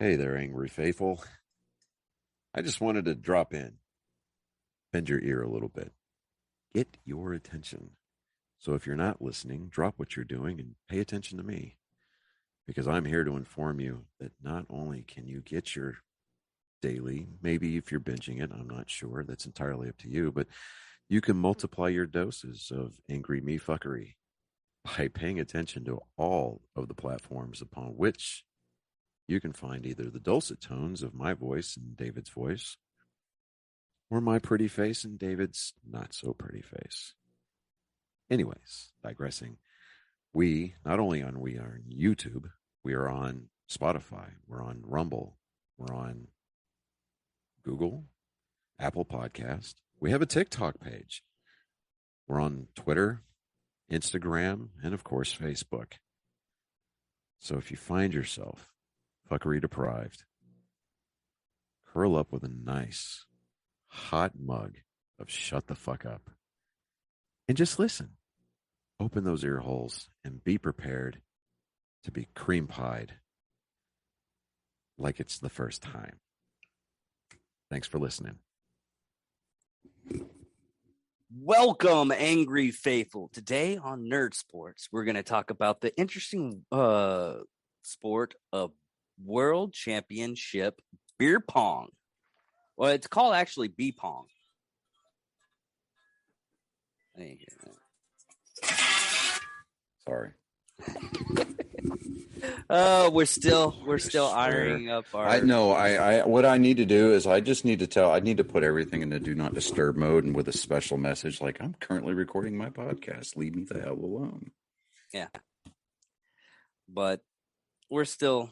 Hey there, angry faithful. I just wanted to drop in, bend your ear a little bit, get your attention. So if you're not listening, drop what you're doing and pay attention to me because I'm here to inform you that not only can you get your daily, maybe if you're binging it, I'm not sure, that's entirely up to you, but you can multiply your doses of angry me fuckery by paying attention to all of the platforms upon which you can find either the dulcet tones of my voice and David's voice, or my pretty face and David's not so pretty face. Anyways, digressing, we not only we are on YouTube, we are on Spotify, we're on Rumble, we're on Google, Apple Podcast. We have a TikTok page. We're on Twitter, Instagram, and of course Facebook. So if you find yourself fuckery deprived, curl up with a nice hot mug of shut the fuck up and just listen. Open those ear holes and be prepared to be cream pied like it's the first time. Thanks for listening. Welcome, Angry Faithful. Today on Nerd Sports, we're going to talk about the interesting sport of World Championship beer pong. Well, it's called actually B-pong. Sorry. We're still ironing up our. I know. I what I need to do is I need to put everything into do not disturb mode and with a special message like I'm currently recording my podcast. Leave me the hell alone. Yeah. But we're still.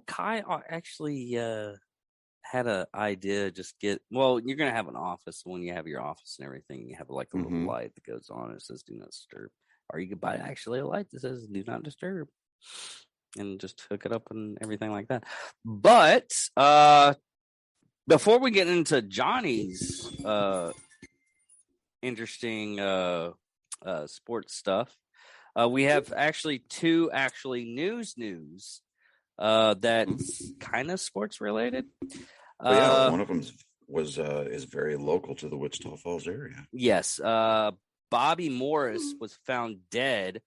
Kai actually had an idea. You're gonna have an office. When you have your office and everything, you have like a little light that goes on. It says "Do not disturb." Or you could buy actually a light that says "Do not disturb," and just hook it up and everything like that. But before we get into Johnny's interesting sports stuff, we have actually two news that's kind of sports related. One of them is very local to the Wichita Falls area. Yes. Bobby Morris was found dead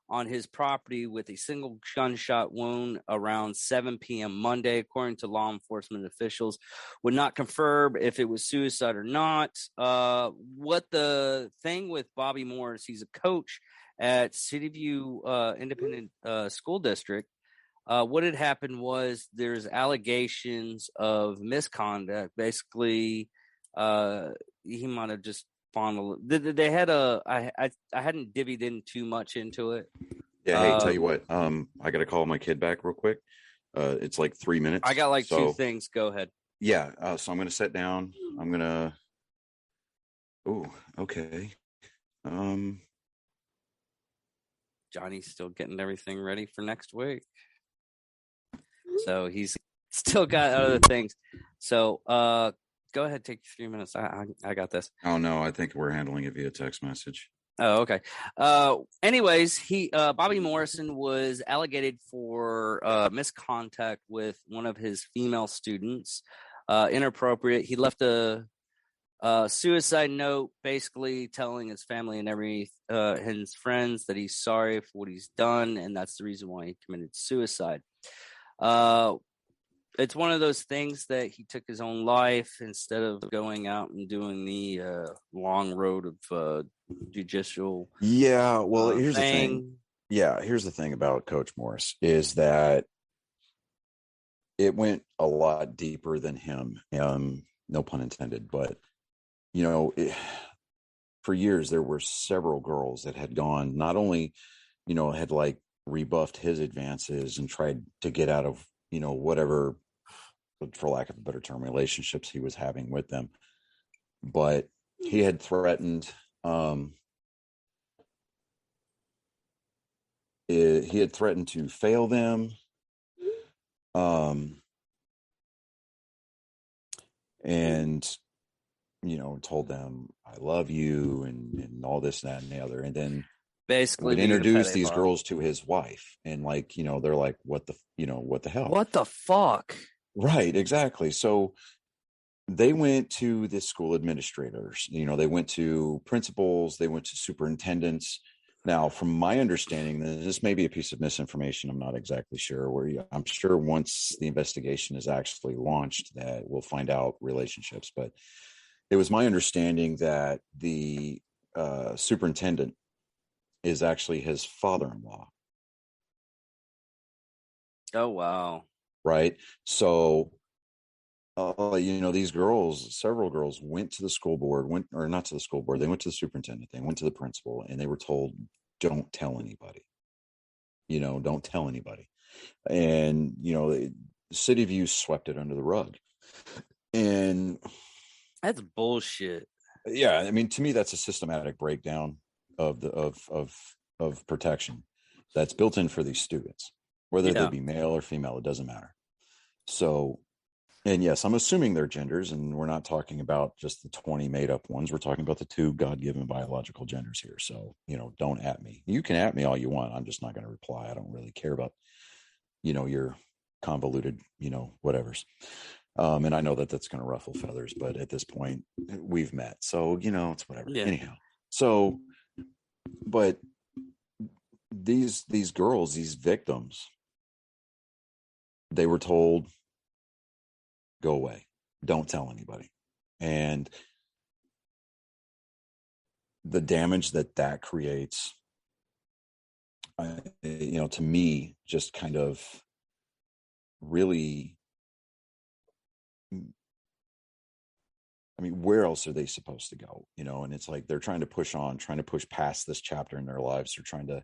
on his property with a single gunshot wound around 7 p.m. Monday, according to law enforcement officials. Would not confirm if it was suicide or not. What the thing with Bobby Morris, he's a coach at Cityview Independent School District. What had happened was there's allegations of misconduct. Basically, he might have just they had I hadn't divvied in too much into it. Yeah, hey, tell you what, I gotta call my kid back real quick. It's like 3 minutes. I got two things. Go ahead. Yeah, so I'm gonna sit down. I'm gonna. Oh, okay. Johnny's still getting everything ready for next week, so he's still got other things. So, go ahead, take 3 minutes. I got this. Oh no, I think we're handling it via text message. Oh, okay. Anyways, Bobby Morrison was alleged for misconduct with one of his female students. Inappropriate. He left a suicide note, basically telling his family and his friends that he's sorry for what he's done, and that's the reason why he committed suicide. It's one of those things that he took his own life instead of going out and doing the long road of judicial. Yeah, well, here's the thing. Yeah, here's the thing about Coach Morris is that it went a lot deeper than him. No pun intended, but for years there were several girls that had gone, not only, had like rebuffed his advances and tried to get out of, whatever, for lack of a better term, relationships he was having with them, but he had threatened, to fail them, and told them I love you and all this, that, and the other, and then Basically, would being a introduce these pedophile. girls to his wife, and like, they're like, what the hell? What the fuck? Right, exactly. So they went to the school administrators, they went to principals, they went to superintendents. Now, from my understanding, this may be a piece of misinformation. I'm not exactly sure. I'm sure once the investigation is actually launched that we'll find out relationships. But it was my understanding that the superintendent is actually his father-in-law. Oh wow. Right. So these girls, several girls went to the school board, or not to the school board, they went to the superintendent, they went to the principal, and they were told, don't tell anybody, don't tell anybody. And, the City View swept it under the rug. And That's bullshit. yeah, I mean, to me, that's a systematic breakdown of of protection that's built in for these students, whether they be male or female, it doesn't matter. So, and yes, I'm assuming their genders, and we're not talking about just the 20 made up ones. We're talking about the 2 God-given biological genders here. So, don't at me. You can at me all you want. I'm just not going to reply. I don't really care about, your convoluted, whatevers. And I know that that's going to ruffle feathers, but at this point we've met. So, it's whatever. Yeah. Anyhow. So, but these girls, these victims, they were told, go away, don't tell anybody. And the damage that creates, to me, just kind of really, I mean, where else are they supposed to go? And it's like, they're trying to push past this chapter in their lives. They're trying to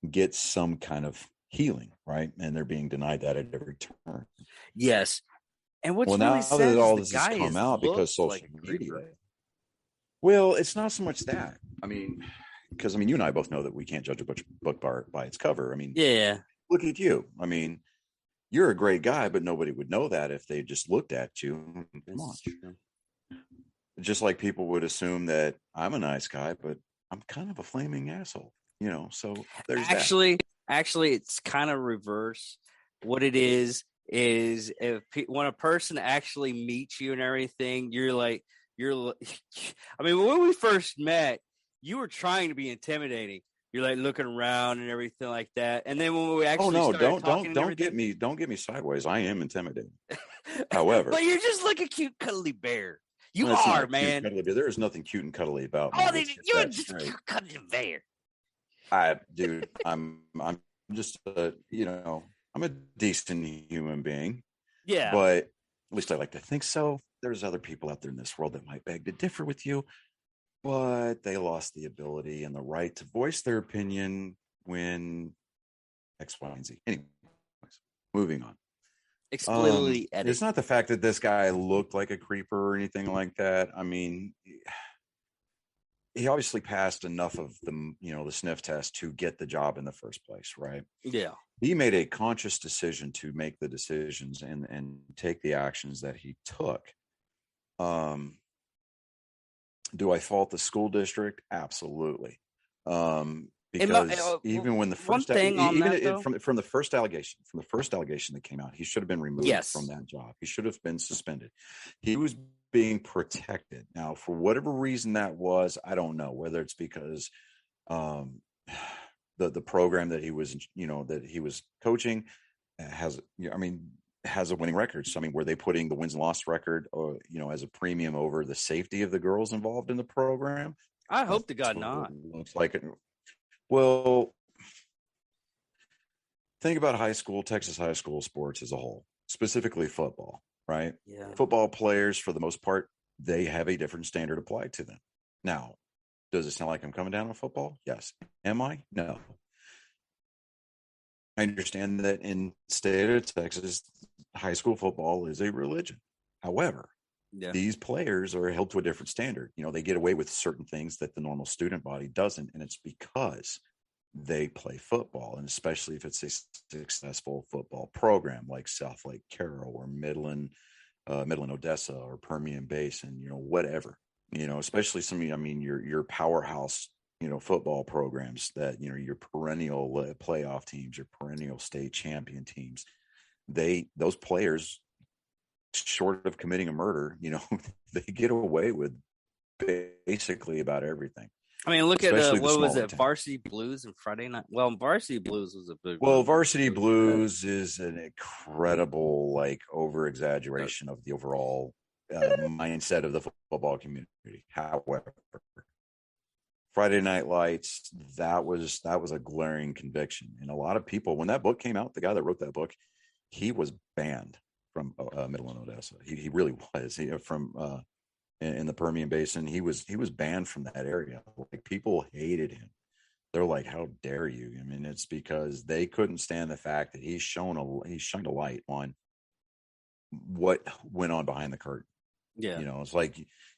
get some kind of healing, right? And they're being denied that at every turn. Yes. And what's well, really now sad that all is this has come out because social media. Well, it's not so much that. I mean, because you and I both know that we can't judge a book by its cover. I mean, yeah. Look at you. I mean, you're a great guy, but nobody would know that if they just looked at you. Come on. Just like people would assume that I'm a nice guy, but I'm kind of a flaming asshole, so there's actually, it's kind of reverse. What it is if when a person actually meets you and everything, you're I mean, when we first met, you were trying to be intimidating. You're like looking around and everything like that. And then when we actually don't get me sideways. I am intimidating. However, but you're just like a cute cuddly bear. You are, man. There is nothing cute and cuddly about me. Oh, you're just a cute cuddly bear. Dude, I'm just I'm a decent human being. Yeah. But at least I like to think so. There's other people out there in this world that might beg to differ with you, but they lost the ability and the right to voice their opinion when X, Y, and Z. Anyways, moving on. Explicitly edit. It's not the fact that this guy looked like a creeper or anything like that. I mean, he obviously passed enough of the sniff test to get the job in the first place, right? Yeah. He made a conscious decision to make the decisions and take the actions that he took. Do I fault the school district? Absolutely. Because even when the first from the first allegation that came out, he should have been removed from that job. He should have been suspended. He was being protected. Now, for whatever reason that was, I don't know, whether it's because the program that he was coaching has a winning record. So, were they putting the wins and loss record as a premium over the safety of the girls involved in the program? I hope to God not. Looks like it. Well, think about Texas high school sports as a whole, specifically football, right? Yeah. Football players, for the most part, they have a different standard applied to them. Now, does it sound like I'm coming down on football? Yes. Am I? No. I understand that in the state of Texas, high school football is a religion. However, these players are held to a different standard. They get away with certain things that the normal student body doesn't, and it's because they play football, and especially if it's a successful football program like South Lake Carroll or Midland Odessa or Permian Basin, whatever. Especially some, your powerhouse football programs that, your perennial playoff teams, your perennial state champion teams, those players, short of committing a murder, they get away with basically about everything. I mean, look at Especially the what was smaller it, towns. Varsity Blues and Friday Night. Well, Varsity Blues was a big Well, one. Varsity Blues is an incredible, over exaggeration of the overall mindset of the football community. However, Friday Night Lights, that was a glaring conviction, and a lot of people, when that book came out, the guy that wrote that book, he was banned from Midland, Odessa. He really was. From in the Permian Basin, he was banned from that area. Like, people hated him. They're like, how dare you? I mean, it's because they couldn't stand the fact that he shined a light on what went on behind the curtain. Yeah. It's like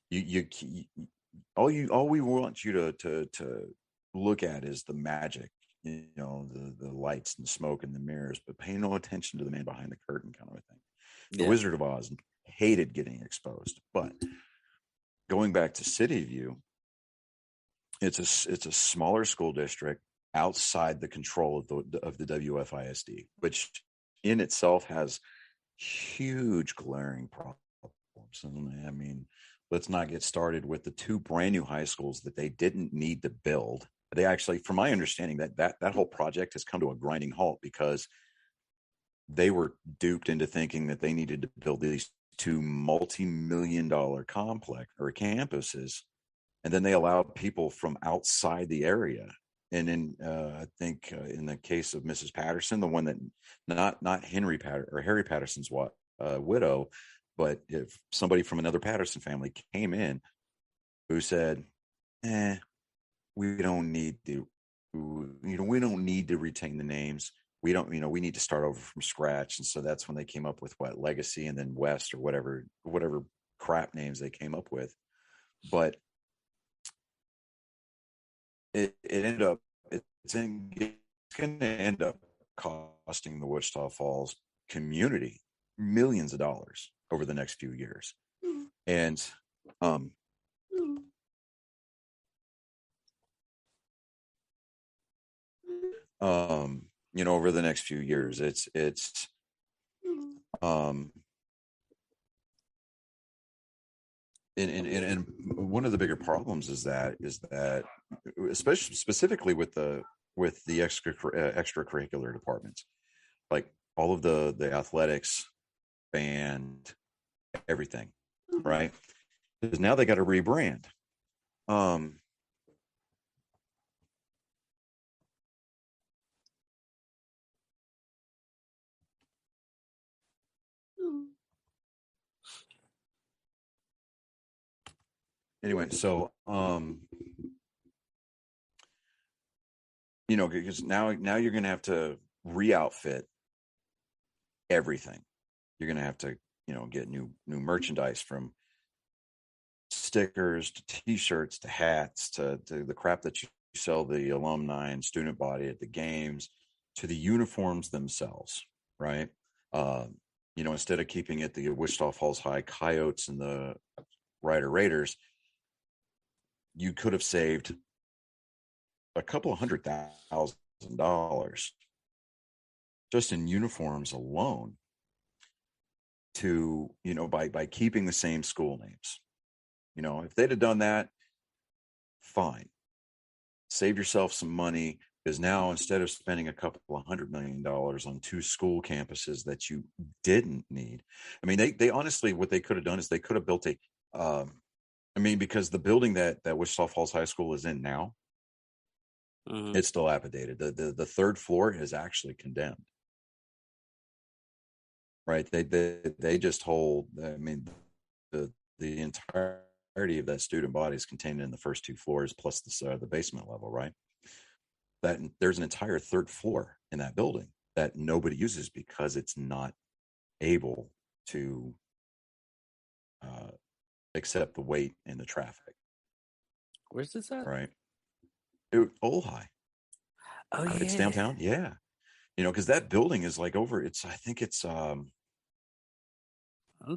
you all we want you to look at is the magic, the lights and the smoke and the mirrors, but pay no attention to the man behind the curtain, kind of a thing. The Wizard of Oz hated getting exposed. But going back to City View, it's a smaller school district outside the control of the WFISD, which in itself has huge glaring problems. And I mean, let's not get started with the 2 brand new high schools that they didn't need to build. They actually, from my understanding, that whole project has come to a grinding halt because they were duped into thinking that they needed to build these 2 multi-million-dollar complex or campuses, and then they allowed people from outside the area. And in I think in the case of Mrs. Patterson, the one that not Harry Patterson's widow, but if somebody from another Patterson family came in who said, we don't need to, we don't need to retain the names. We don't, we need to start over from scratch. And so that's when they came up with Legacy and then West, or whatever crap names they came up with. But it ended up, it's going to end up costing the Wichita Falls community millions of dollars over the next few years. And over the next few years, and one of the bigger problems is that especially specifically with the extracurricular departments, like all of the athletics, band, everything, right? Because now they got to rebrand. Anyway, so because now you're going to have to re-outfit everything. You're going to have to get new merchandise, from stickers to t-shirts to hats to the crap that you sell the alumni and student body at the games, to the uniforms themselves, right? Instead of keeping it the Wichita Falls High Coyotes and the Rider Raiders, you could have saved a couple of $100,000 just in uniforms alone, to by keeping the same school names. If they'd have done that, fine, save yourself some money, because now, instead of spending a couple of $100 million on 2 school campuses that you didn't need, I mean, they honestly, what they could have done is they could have built because the building that Wichita Falls High School is in now, it's dilapidated. The 3rd floor is actually condemned. Right? They just hold. I mean, the entirety of that student body is contained in the first 2 floors, plus the basement level. Right? That there's an entire 3rd floor in that building that nobody uses because it's not able to accept the weight and the traffic. Where's this at? Right. Old High. Oh, yeah. It's downtown. Yeah. Because that building is like over, I think it's right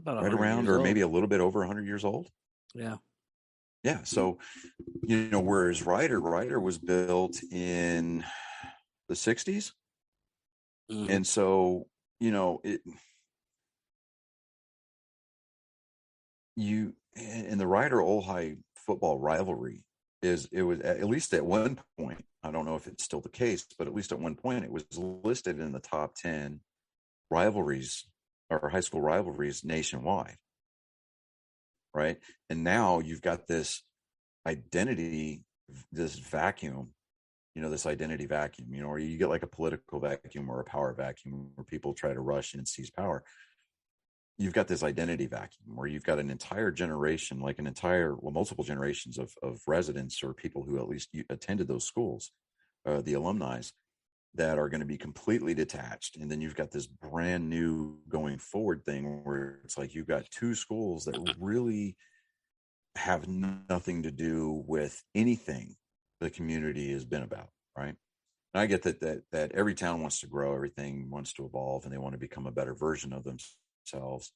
around, or maybe a little bit over 100 years old. Yeah. Yeah. So, whereas Ryder was built in the 60s. Mhm. And so, in the Ryder Ojai football rivalry it was, at least at one point, I don't know if it's still the case, but at least at one point it was listed in the top 10 rivalries or high school rivalries nationwide. Right. And now you've got this identity, this vacuum, this identity vacuum, or you get like a political vacuum or a power vacuum where people try to rush in and seize power. You've got this identity vacuum where you've got an entire generation, like multiple generations of residents or people who at least attended those schools, the alumni, that are going to be completely detached. And then you've got this brand new going forward thing where it's like you've got two schools that really have nothing to do with anything the community has been about, right? And I get that every town wants to grow, everything wants to evolve, and they want to become a better version of themselves.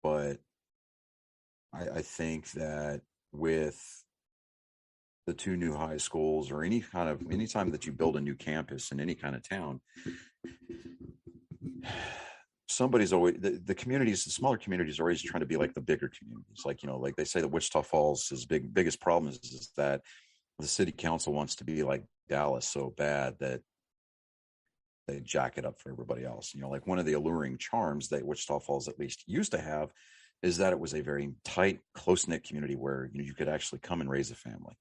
But I think that with the two new high schools, or anytime that you build a new campus in any kind of town, somebody's always, the communities, the smaller communities are always trying to be like the bigger communities. Like, like they say that Wichita Falls' biggest problem is that the city council wants to be like Dallas so bad that they jack it up for everybody else. Like one of the alluring charms that Wichita Falls at least used to have is that it was a very tight, close-knit community where you could actually come and raise a family.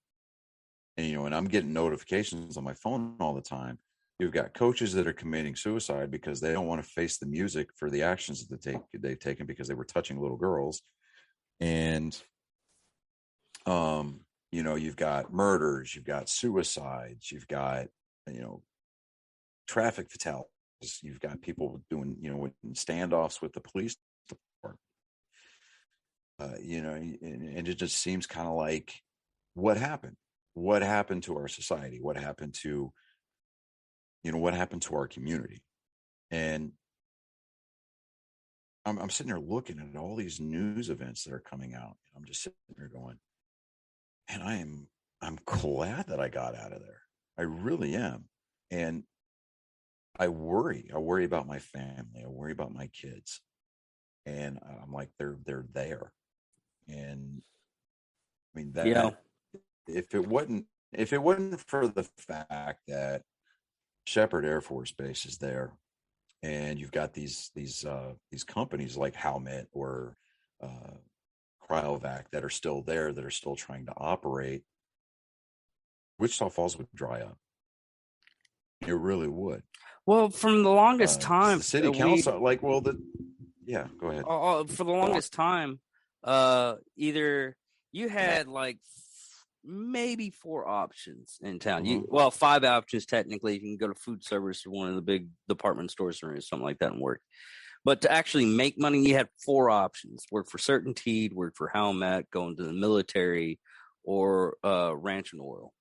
And and I'm getting notifications on my phone all the time. You've got coaches that are committing suicide because they don't want to face the music for the actions that they've taken because they were touching little girls. And you've got murders, you've got suicides, you've got traffic fatalities, you've got people doing standoffs with the police department. And it just seems kind of like, what happened to our society, what happened to our community. And I'm sitting there looking at all these news events that are coming out. I'm just sitting there going, and I'm glad that I got out of there. I really am. And I worry about my family. I worry about my kids. And I'm like, they're there. And I mean, that if it wasn't for the fact that Shepherd Air Force Base is there, and you've got these companies like Howmet or Cryovac that are still there, that are still trying to operate, Wichita Falls would dry up. It really would. Well, from the longest time, the city council, yeah, go ahead. For the longest time, either you had like maybe 4 options in town. Mm-hmm. 5 options technically. You can go to food service or one of the big department stores or something like that and work. But to actually make money, you had 4 options: work for CertainTeed, work for Howmet, go into the military, or ranch and oil.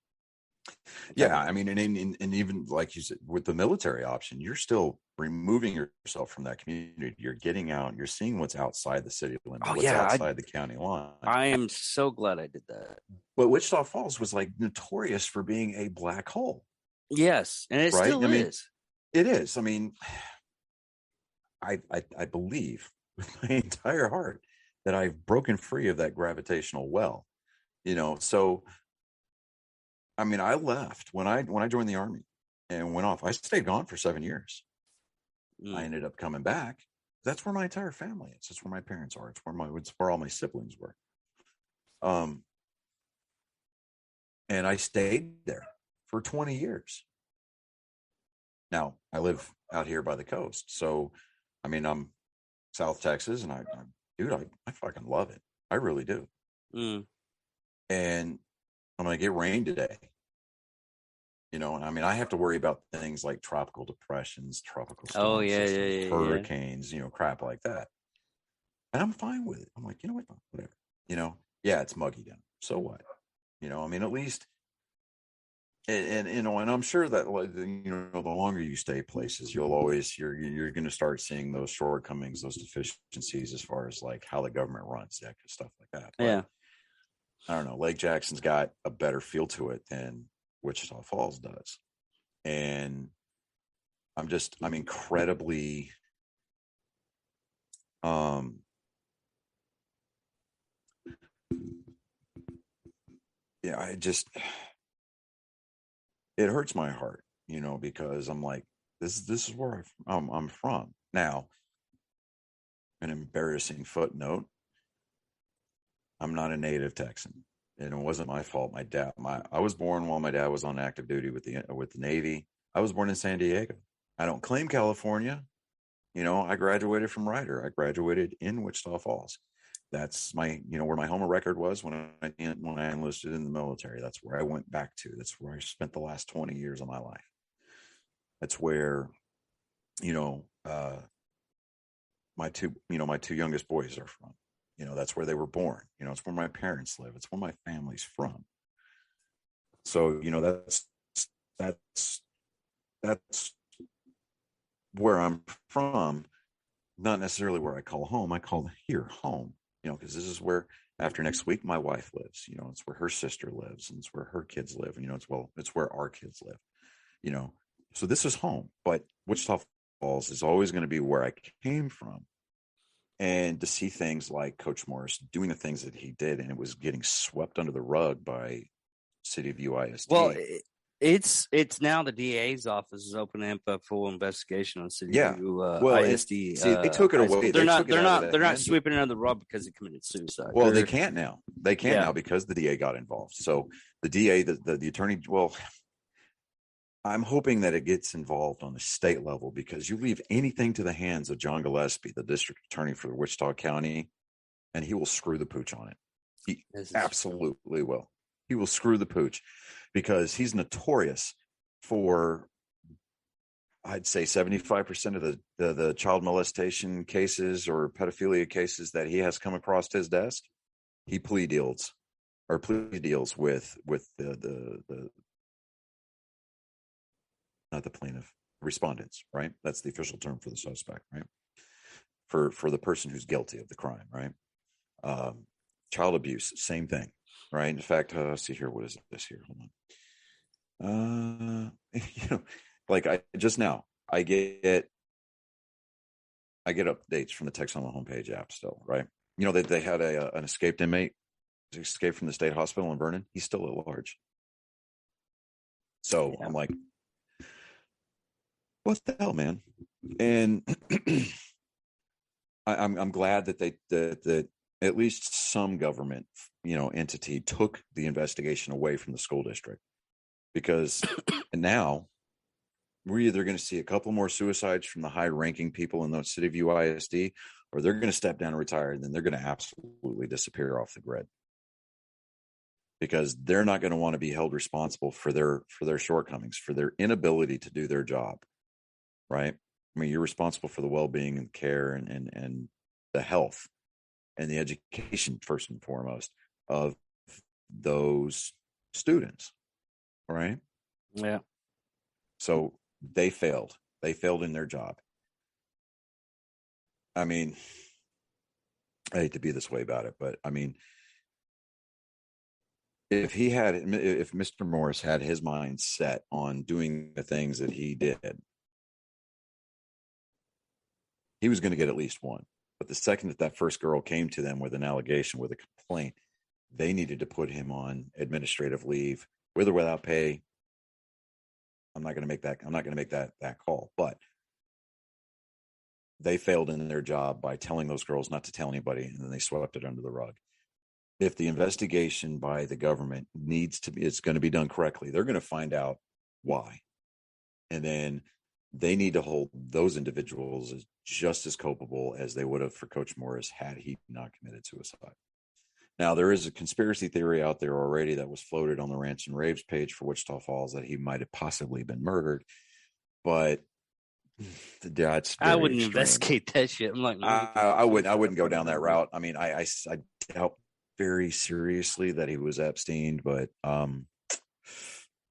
Yeah, I mean, and even like you said, with the military option, you're still removing yourself from that community. You're getting out. You're seeing what's outside the city limit, outside the county line. I am so glad I did that. But Wichita Falls was like notorious for being a black hole. Yes, and it still is. It is. I mean, I believe with my entire heart that I've broken free of that gravitational well. So I mean, I left when I joined the Army and went off. I stayed gone for 7 years. I ended up coming back. That's where my entire family is. It's where my parents are. It's where all my siblings were. And I stayed there for 20 years. Now I live out here by the coast. So, I mean, I'm South Texas, and I fucking love it. I really do. And I'm going to get rain today. And I mean, I have to worry about things like tropical depressions, tropical storm systems, hurricanes, crap like that. And I'm fine with it. I'm like, you know what? Whatever. Yeah, it's muggy down. So what? I mean, at least, and I'm sure that, the longer you stay places, you're going to start seeing those shortcomings, those deficiencies as far as like how the government runs, that stuff like that. But, yeah. I don't know, Lake Jackson's got a better feel to it than Wichita Falls does. And I'm incredibly, yeah, it hurts my heart, because I'm like, this is where I'm from. Now, an embarrassing footnote: I'm not a native Texan, and it wasn't my fault. I was born while my dad was on active duty with the Navy. I was born in San Diego. I don't claim California. I graduated from Ryder. I graduated in Wichita Falls. That's where my home of record was when I enlisted in the military. That's where I went back to. That's where I spent the last 20 years of my life. That's where, my two youngest boys are from. That's where they were born. It's where my parents live. It's where my family's from. So, that's where I'm from. Not necessarily where I call home. I call here home, because this is where, after next week, my wife lives. It's where her sister lives, and it's where her kids live. It's where our kids live. So this is home. But Wichita Falls is always going to be where I came from. And to see things like Coach Morris doing the things that he did, and it was getting swept under the rug by City of UISD. Well, it's now the DA's office is opening up a full investigation on City of ISD. See, they took it away. They're not sweeping it under the rug because he committed suicide. Well, they can't now. They can't now because the DA got involved. So the DA, the attorney, well, I'm hoping that it gets involved on the state level, because you leave anything to the hands of John Gillespie, the district attorney for Wichita County, and he will screw the pooch on it. He absolutely will. He will screw the pooch, because he's notorious for, I'd say, 75% of the child molestation cases or pedophilia cases that he has come across his desk. He plea deals with the not the plaintiff, respondents, right? That's the official term for the suspect, right? For the person who's guilty of the crime, right? Child abuse, same thing, right? In fact, let's see here. What is this here? Hold on. Like I get updates from the Texoma homepage app still, right? That they had an escaped inmate escaped from the state hospital in Vernon. He's still at large. So yeah. I'm like, what the hell, man? And I'm glad that that at least some government, entity took the investigation away from the school district, because and now we're either going to see a couple more suicides from the high-ranking people in the City of UISD, or they're going to step down and retire, and then they're going to absolutely disappear off the grid, because they're not going to want to be held responsible for their shortcomings, for their inability to do their job. Right? I mean, you're responsible for the well-being and care and the health and the education, first and foremost, of those students. Right? Yeah. So they failed. They failed in their job. I mean, I hate to be this way about it, but I mean, if Mr. Morris had his mind set on doing the things that he did, he was going to get at least one. But the second that first girl came to them with an allegation, with a complaint, they needed to put him on administrative leave, with or without pay. I'm not going to make that call. But they failed in their job by telling those girls not to tell anybody, and then they swept it under the rug. If the investigation by the government it's going to be done correctly, they're going to find out why. And then they need to hold those individuals as just as culpable as they would have for Coach Morris had he not committed suicide. Now, there is a conspiracy theory out there already that was floated on the Rants and Raves page for Wichita Falls that he might have possibly been murdered, but that's I wouldn't investigate that shit. I'm like, I wouldn't go down that route. I mean, I doubt very seriously that he was Epstein, but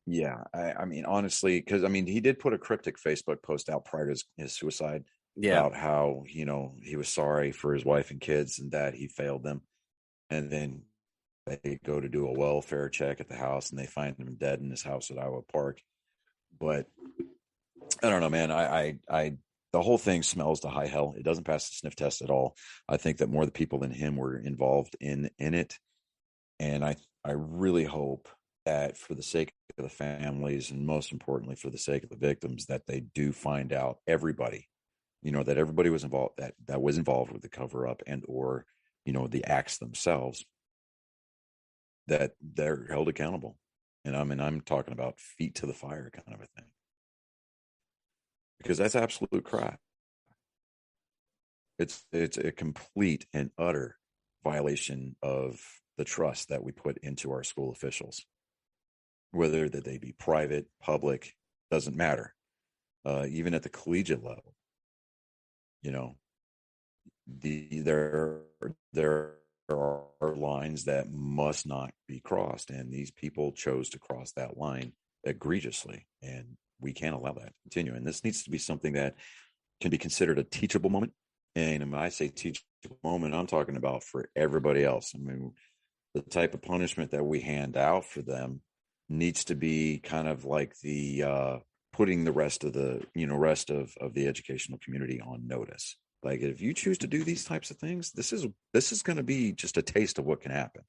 yeah, I mean, honestly, because I mean, he did put a cryptic Facebook post out prior to his suicide about how, he was sorry for his wife and kids and that he failed them. And then they go to do a welfare check at the house and they find him dead in his house at Iowa Park. But I don't know, man. I the whole thing smells to high hell. It doesn't pass the sniff test at all. I think that more the people than him were involved in it, and I really hope that for the sake of the families and most importantly for the sake of the victims, that they do find out everybody, that everybody was involved, that was involved with the cover up and or the acts themselves, that they're held accountable. And I'm talking about feet to the fire kind of a thing, because that's absolute crap. It's a complete and utter violation of the trust that we put into our school officials, whether that they be private, public, doesn't matter. Even at the collegiate level, there are lines that must not be crossed, and these people chose to cross that line egregiously, and we can't allow that to continue. And this needs to be something that can be considered a teachable moment. And when I say teachable moment, I'm talking about for everybody else. I mean, the type of punishment that we hand out for them needs to be kind of like the putting the rest of the the educational community on notice. Like, if you choose to do these types of things, this is going to be just a taste of what can happen.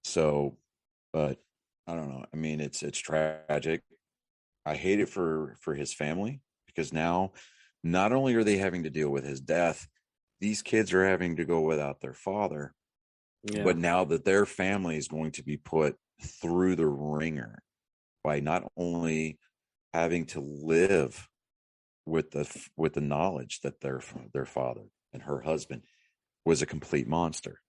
So, but I don't know. I mean, it's tragic. I hate it for his family, because now not only are they having to deal with his death, these kids are having to go without their father. Yeah. But now that their family is going to be put through the ringer by not only having to live with the knowledge that their father and her husband was a complete monster,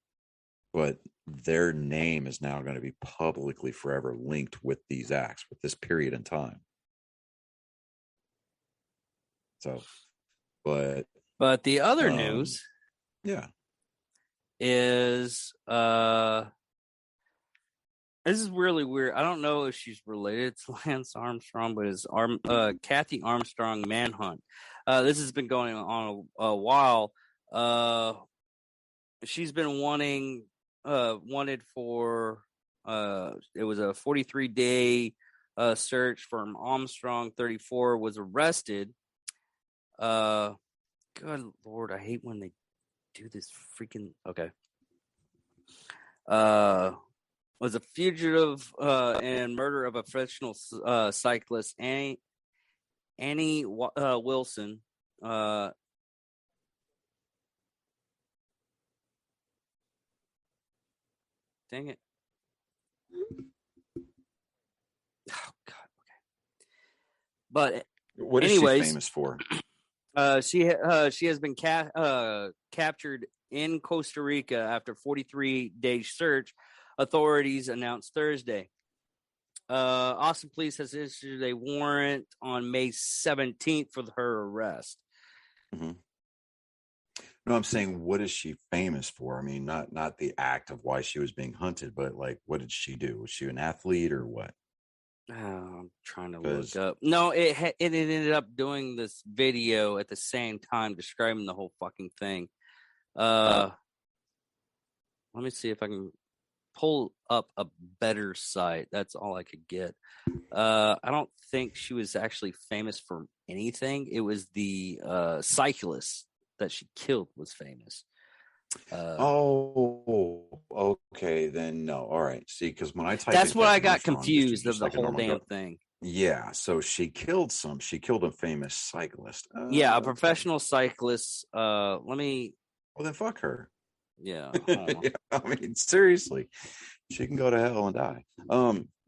but their name is now going to be publicly forever linked with these acts, with this period in time. So, but the other news, is this is really weird. I don't know if she's related to Lance Armstrong, but it's Kathy Armstrong manhunt. This has been going on a while. She's been wanted for it was a 43-day search for Armstrong. 34 was arrested. Good Lord, I hate when they do this freaking. Okay. Was a fugitive and murder of a professional cyclist, Annie Wilson. Dang it. Oh, God. Okay. But what is she famous for? She has been captured in Costa Rica after 43-day search, authorities announced Thursday. Austin police has issued a warrant on May 17th for her arrest. Mm-hmm. No, I'm saying, what is she famous for? I mean, not the act of why she was being hunted, but like, what did she do? Was she an athlete or what? I'm trying to look up. No, it ended up doing this video at the same time describing the whole fucking thing. Let me see if I can pull up a better site. That's all I could get. I don't think she was actually famous for anything. It was the cyclist that she killed was famous. Okay, then no. All right. See, because when I typed, that's what I got confused of the whole damn thing. Yeah, so she killed a famous cyclist. Yeah, a professional cyclist. Let me. Well, then fuck her. Yeah. Yeah, I mean, seriously, she can go to hell and die.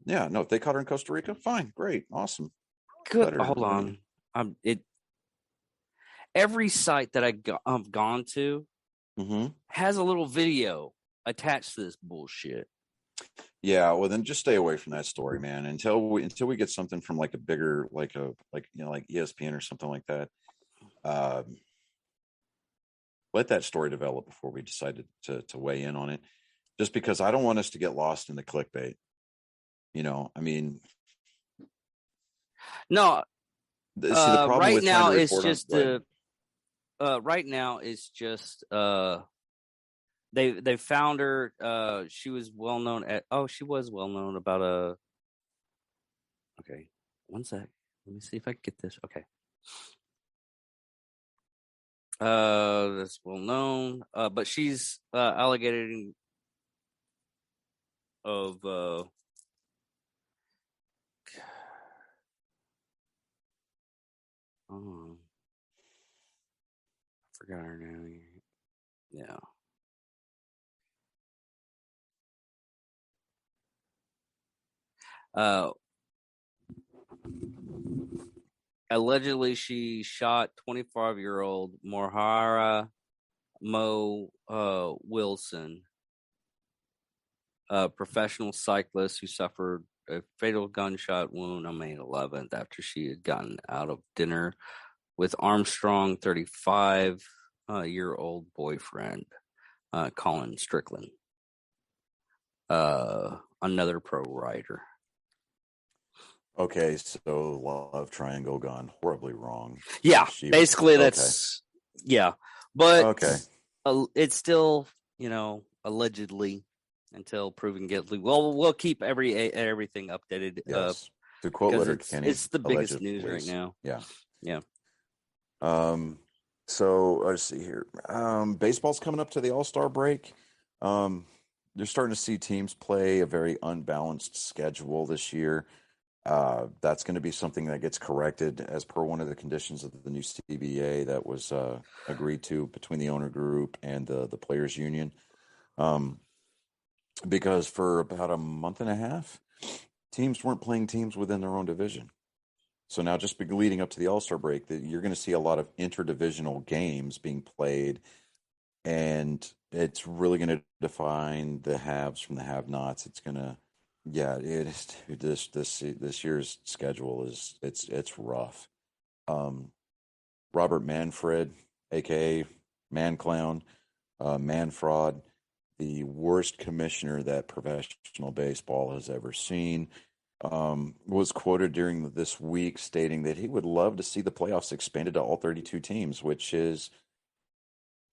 Yeah, no, if they caught her in Costa Rica, fine, great, awesome. Good. Hold on. Every site that I've gone to has a little video attached to this bullshit. Yeah, well then just stay away from that story, man, until we get something from like a bigger, like ESPN or something like that. Let that story develop before we decide to weigh in on it, just because I don't want us to get lost in the clickbait. I mean, no. See, the problem right now it's just right now it's just They found her. She was well known at. Oh, she was well known about a. Okay, one sec. Let me see if I can get this. Okay. That's well known. But she's allegating of oh, I forgot her name. Yeah. Uh, allegedly, she shot 25-year-old Morhara Mo Wilson, a professional cyclist who suffered a fatal gunshot wound on May 11th after she had gotten out of dinner with Armstrong, 35-year-old boyfriend, Colin Strickland, another pro rider. Okay, so love triangle gone horribly wrong. Yeah, basically okay. that's yeah, but okay. It's still allegedly until proven guilty. Well, we'll keep everything updated. Yes. To quote Letterkenny, it's the biggest news right now. Yeah. Yeah. So let's see here. Baseball's coming up to the All-Star break. You're starting to see teams play a very unbalanced schedule this year. That's going to be something that gets corrected as per one of the conditions of the new CBA that was agreed to between the owner group and the players union. Because for about a month and a half, teams weren't playing teams within their own division. So now, just leading up to the All-Star break, that you're going to see a lot of interdivisional games being played, and it's really going to define the haves from the have-nots. It's going to, yeah, it is. This year's schedule is it's rough. Robert Manfred, aka Man Clown, Man Fraud, the worst commissioner that professional baseball has ever seen, was quoted during this week stating that he would love to see the playoffs expanded to all 32 teams, which is,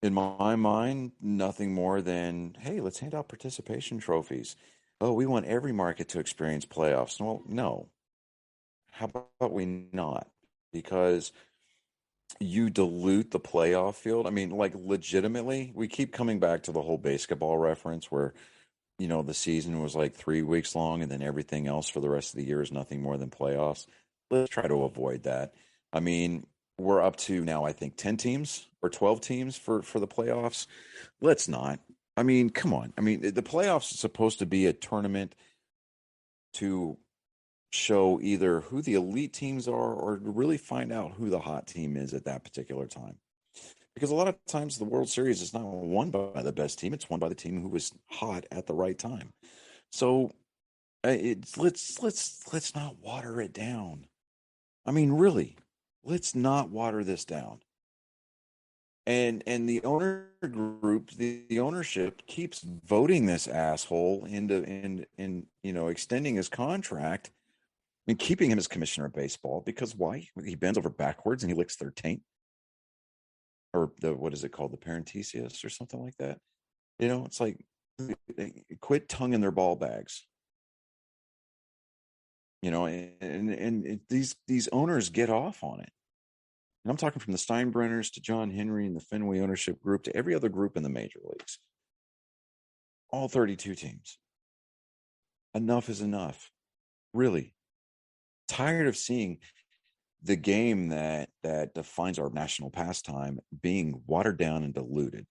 in my mind, nothing more than, hey, let's hand out participation trophies. Oh, we want every market to experience playoffs. Well, no. How about we not? Because you dilute the playoff field. I mean, like, legitimately, we keep coming back to the whole basketball reference where, the season was like 3 weeks long and then everything else for the rest of the year is nothing more than playoffs. Let's try to avoid that. I mean, we're up to now, I think, 10 teams or 12 teams for the playoffs. Let's not. I mean, come on. I mean, the playoffs is supposed to be a tournament to show either who the elite teams are or to really find out who the hot team is at that particular time. Because a lot of times the World Series is not won by the best team; it's won by the team who was hot at the right time. So let's not water it down. I mean, really, let's not water this down. And the owner group, the ownership keeps voting this asshole into extending his contract and keeping him as commissioner of baseball. Because why? He bends over backwards and he licks their taint. Or what is it called? The parentesius or something like that. It's like, quit tonguing their ball bags. And these owners get off on it. And I'm talking from the Steinbrenners to John Henry and the Fenway ownership group to every other group in the major leagues. All 32 teams. Enough is enough. Really. Tired of seeing the game that defines our national pastime being watered down and diluted.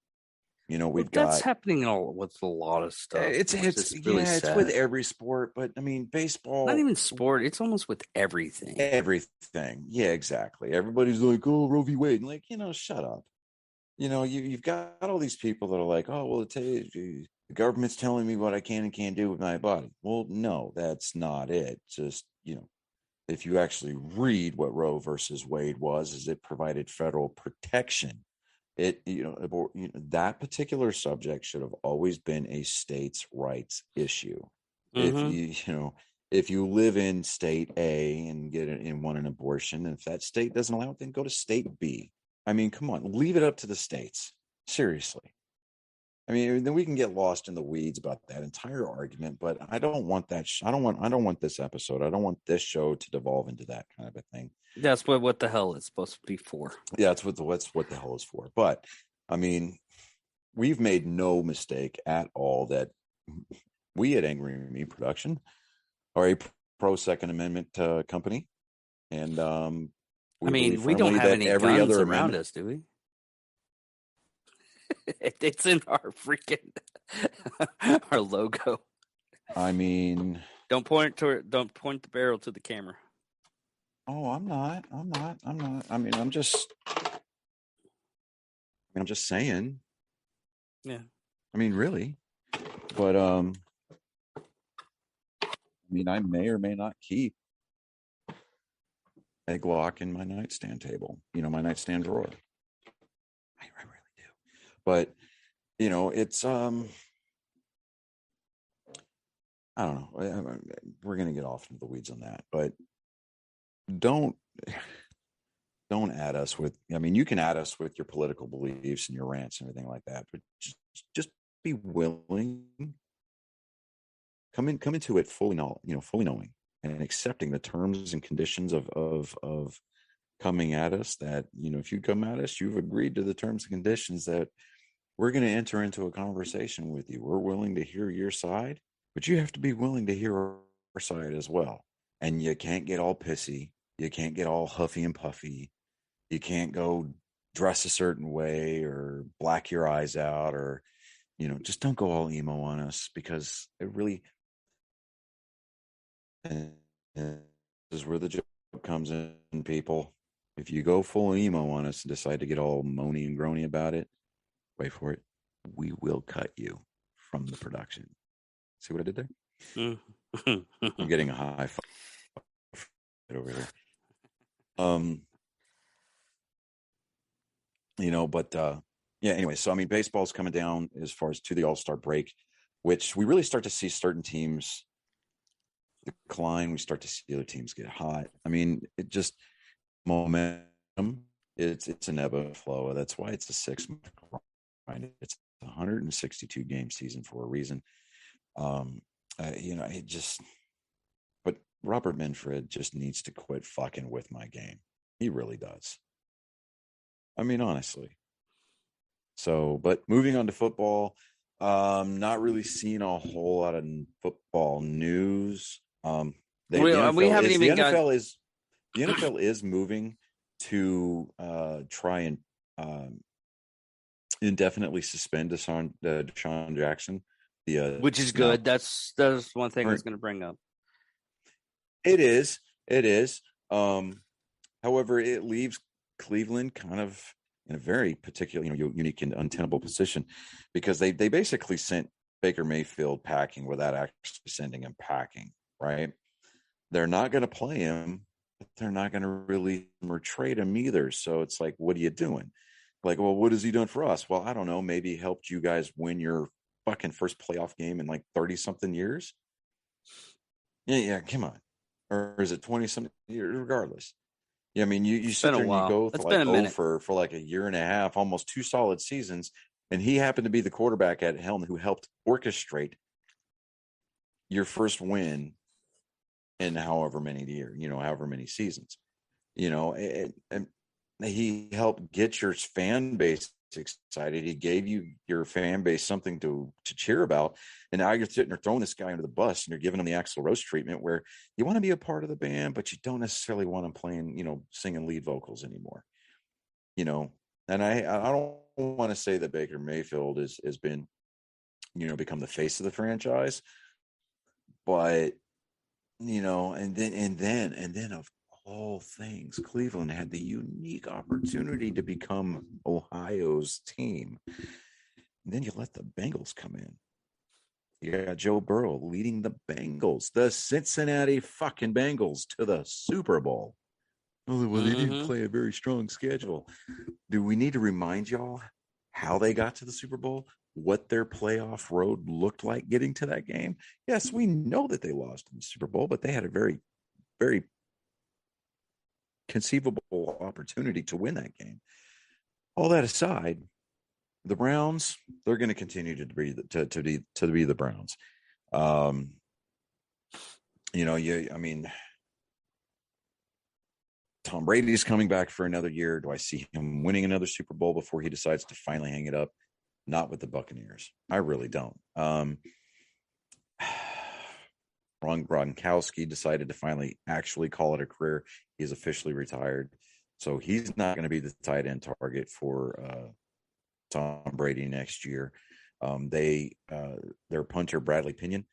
That's happening with a lot of stuff. It's really sad. It's with every sport, but I mean, baseball. Not even sport. It's almost with everything. Everything. Yeah, exactly. Everybody's like, oh, Roe v. Wade. And like, shut up. You've got all these people that are like, oh, well, the government's telling me what I can and can't do with my body. Well, no, that's not it. Just, if you actually read what Roe versus Wade was, is it provided federal protection. That particular subject should have always been a states' rights issue. Mm-hmm. If you live in state A and want an abortion, and if that state doesn't allow it, then go to state B. I mean, come on, leave it up to the states. Seriously. I mean, then we can get lost in the weeds about that entire argument, but I don't want that. I don't want this episode. I don't want this show to devolve into that kind of a thing. That's what the hell it's supposed to be for. Yeah, that's what the hell is for. But I mean, we've made no mistake at all that we at Angry Me Production are a pro Second Amendment company, and we don't have any guns around us, do we? It's in our freaking our logo. I mean, don't point the barrel to the camera. Oh, I'm not. I mean, I'm just saying. Yeah. I mean, really. But I mean, I may or may not keep a Glock in my nightstand table, my nightstand drawer. I really do. But, it's I don't know. We're going to get off into the weeds on that, but don't add us with, you can add us with your political beliefs and your rants and everything like that, but just be willing, come into it fully knowing and accepting the terms and conditions of coming at us, that, if you come at us, you've agreed to the terms and conditions that we're going to enter into a conversation with you. We're willing to hear your side, but you have to be willing to hear our side as well. And you can't get all pissy. You can't get all huffy and puffy. You can't go dress a certain way or black your eyes out, or, just don't go all emo on us, because it really, and this is where the joke comes in, people. If you go full emo on us and decide to get all moany and groany about it, wait for it. We will cut you from the production. See what I did there? I'm getting a high five over here. Yeah, anyway, so baseball's coming down as far as to the All-Star break, which we really start to see certain teams decline. We start to see other teams get hot. It just momentum. It's an ebb and flow. That's why it's a 6-month grind. It's a 162 game season for a reason. But Robert Manfred just needs to quit fucking with my game. He really does. Honestly. So, but moving on to football, not really seeing a whole lot of football news. The NFL is moving to try and indefinitely suspend Deshaun Jackson, which is good. That's one thing I was going to bring up. It is. However, it leaves Cleveland kind of in a very particular, unique and untenable position, because they basically sent Baker Mayfield packing without actually sending him packing, right? They're not going to play him, but they're not going to release him or trade him either. So it's like, what are you doing? Like, well, what has he done for us? Well, I don't know. Maybe he helped you guys win your fucking first playoff game in like 30-something years. Yeah, come on. Or is it 20-something years? Regardless. Yeah, you sit there and you go for like a year and a half, almost 2 solid seasons, and he happened to be the quarterback at helm who helped orchestrate your first win in however many seasons, and he helped get your fan base excited. He gave your fan base something to cheer about, and now you're sitting there throwing this guy under the bus, and you're giving him the Axl Rose treatment, where you want to be a part of the band, but you don't necessarily want him playing, singing lead vocals anymore. And I don't want to say that Baker Mayfield has been, become the face of the franchise, but and then of all things, Cleveland had the unique opportunity to become Ohio's team. And then you let the Bengals come in. You got Joe Burrow leading the Bengals, the Cincinnati fucking Bengals, to the Super Bowl. Oh, well, they didn't play a very strong schedule. Do we need to remind y'all how they got to the Super Bowl? What their playoff road looked like getting to that game? Yes, we know that they lost in the Super Bowl, but they had a very, very conceivable opportunity to win that game. All that aside, the Browns, they're going to continue to be the Browns. Tom Brady's coming back for another year. Do I see him winning another Super Bowl before he decides to finally hang it up? Not with the Buccaneers. I really don't. Ron Gronkowski decided to finally actually call it a career. He's officially retired. So he's not going to be the tight end target for Tom Brady next year. Their punter, Bradley Pinion,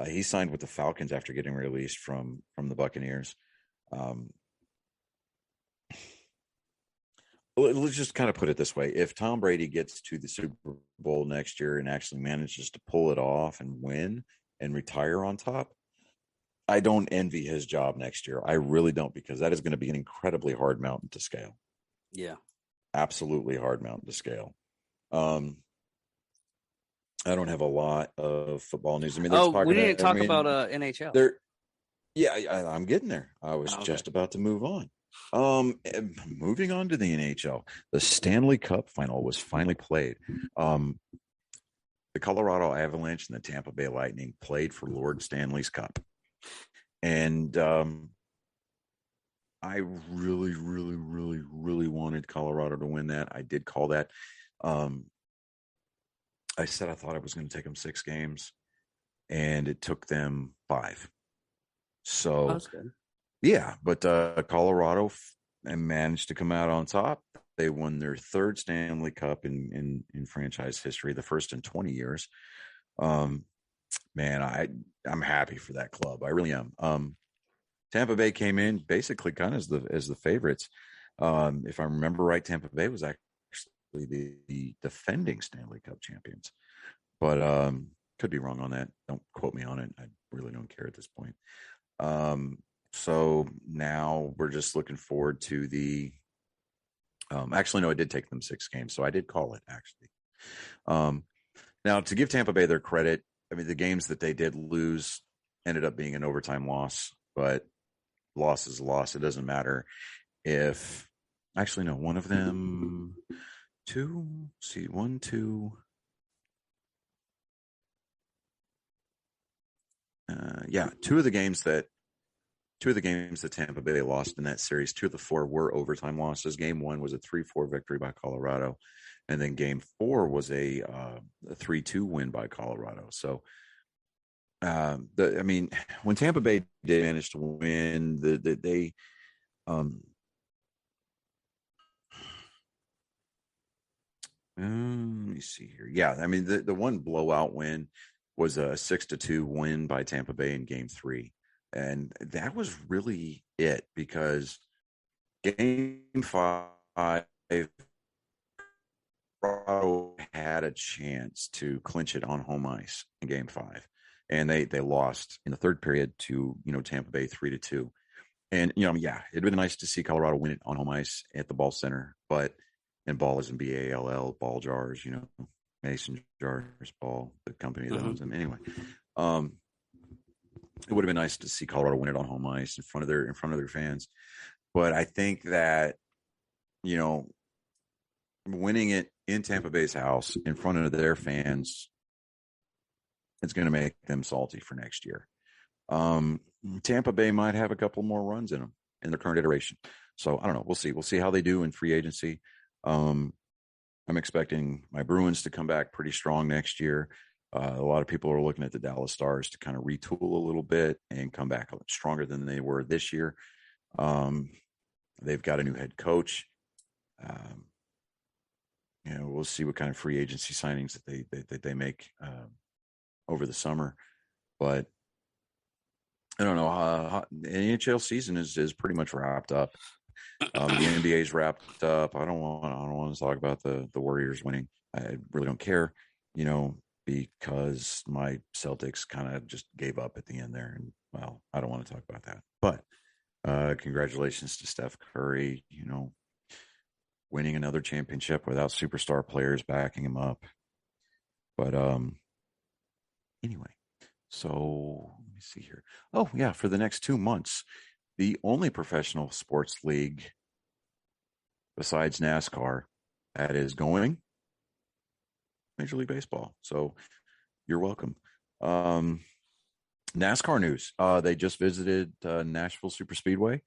he signed with the Falcons after getting released from the Buccaneers. Let's just kind of put it this way. If Tom Brady gets to the Super Bowl next year and actually manages to pull it off and win and retire on top, I don't envy his job next year. I really don't, because that is going to be an incredibly hard mountain to scale. Yeah. Absolutely hard mountain to scale. I don't have a lot of football news. I mean, we didn't talk about NHL. I'm getting there. I was just about to move on. Moving on to the NHL, the Stanley Cup final was finally played. The Colorado Avalanche and the Tampa Bay Lightning played for Lord Stanley's Cup. And I really, really, really, really wanted Colorado to win that. I did call that. I said I thought it was going to take them 6 games, and it took them 5. So that's good. Yeah, but Colorado managed to come out on top. They won their 3rd Stanley Cup in franchise history, the first in 20 years. Man, I'm happy for that club. I really am. Tampa Bay came in basically kind of as the favorites. If I remember right, Tampa Bay was actually the defending Stanley Cup champions, but could be wrong on that. Don't quote me on it. I really don't care at this point. So now we're just looking forward to the. Actually, no, I did take them 6 games, so I did call it actually. Now, to give Tampa Bay their credit, I mean, the games that they did lose ended up being an overtime loss, but loss is a loss. It doesn't matter if. Actually, no, one of them. 2. See, 1, 2. Two of the games that Tampa Bay lost in that series, 2 of the 4 were overtime losses. Game 1 was a 3-4 victory by Colorado, and then Game 4 was a 3-2 win by Colorado. So, when Tampa Bay did manage to win, they let me see here. Yeah, I mean the one blowout win was a 6-2 win by Tampa Bay in Game 3. And that was really it, because Game 5, Colorado had a chance to clinch it on home ice in Game 5, and they lost in the 3rd period to Tampa Bay 3-2. And it'd been nice to see Colorado win it on home ice at the Ball Center, and Ball is in BALL, Ball Jars, Mason Jars Ball, the company that owns them. Anyway, it would have been nice to see Colorado win it on home ice in front of their fans. But I think that, winning it in Tampa Bay's house in front of their fans, it's going to make them salty for next year. Tampa Bay might have a couple more runs in them in their current iteration. So I don't know. We'll see. We'll see how they do in free agency. I'm expecting my Bruins to come back pretty strong next year. A lot of people are looking at the Dallas Stars to kind of retool a little bit and come back a lot stronger than they were this year. They've got a new head coach. We'll see what kind of free agency signings that they make over the summer. But I don't know. The NHL season is pretty much wrapped up. The NBA's wrapped up. I don't want to talk about the Warriors winning. I really don't care. Because my Celtics kind of just gave up at the end there. And, well, I don't want to talk about that. But congratulations to Steph Curry, winning another championship without superstar players backing him up. But anyway, so let me see here. Oh, yeah, for the next 2 months, the only professional sports league besides NASCAR that is going Major League Baseball. So you're welcome. NASCAR news. They just visited Nashville Super Speedway.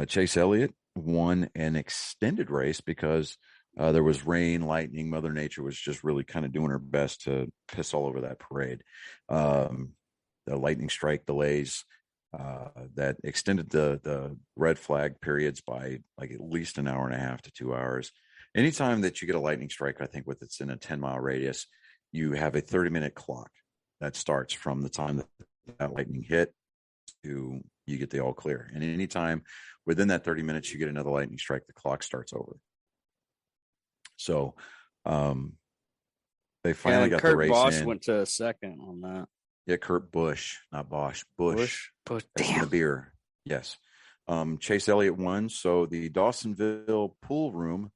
Chase Elliott won an extended race because there was rain, lightning. Mother Nature was just really kind of doing her best to piss all over that parade. The lightning strike delays that extended the red flag periods by like at least an hour and a half to 2 hours. Anytime that you get a lightning strike, I think with it's in a 10-mile radius, you have a 30-minute clock that starts from the time that lightning hit to you get the all clear. And anytime within that 30 minutes you get another lightning strike, the clock starts over. So they finally got Kurt the race Bosch in. went to second on that. Yeah, Kurt Busch, not Bosch. Busch. Damn. The beer. Yes. Chase Elliott won. So the Dawsonville pool room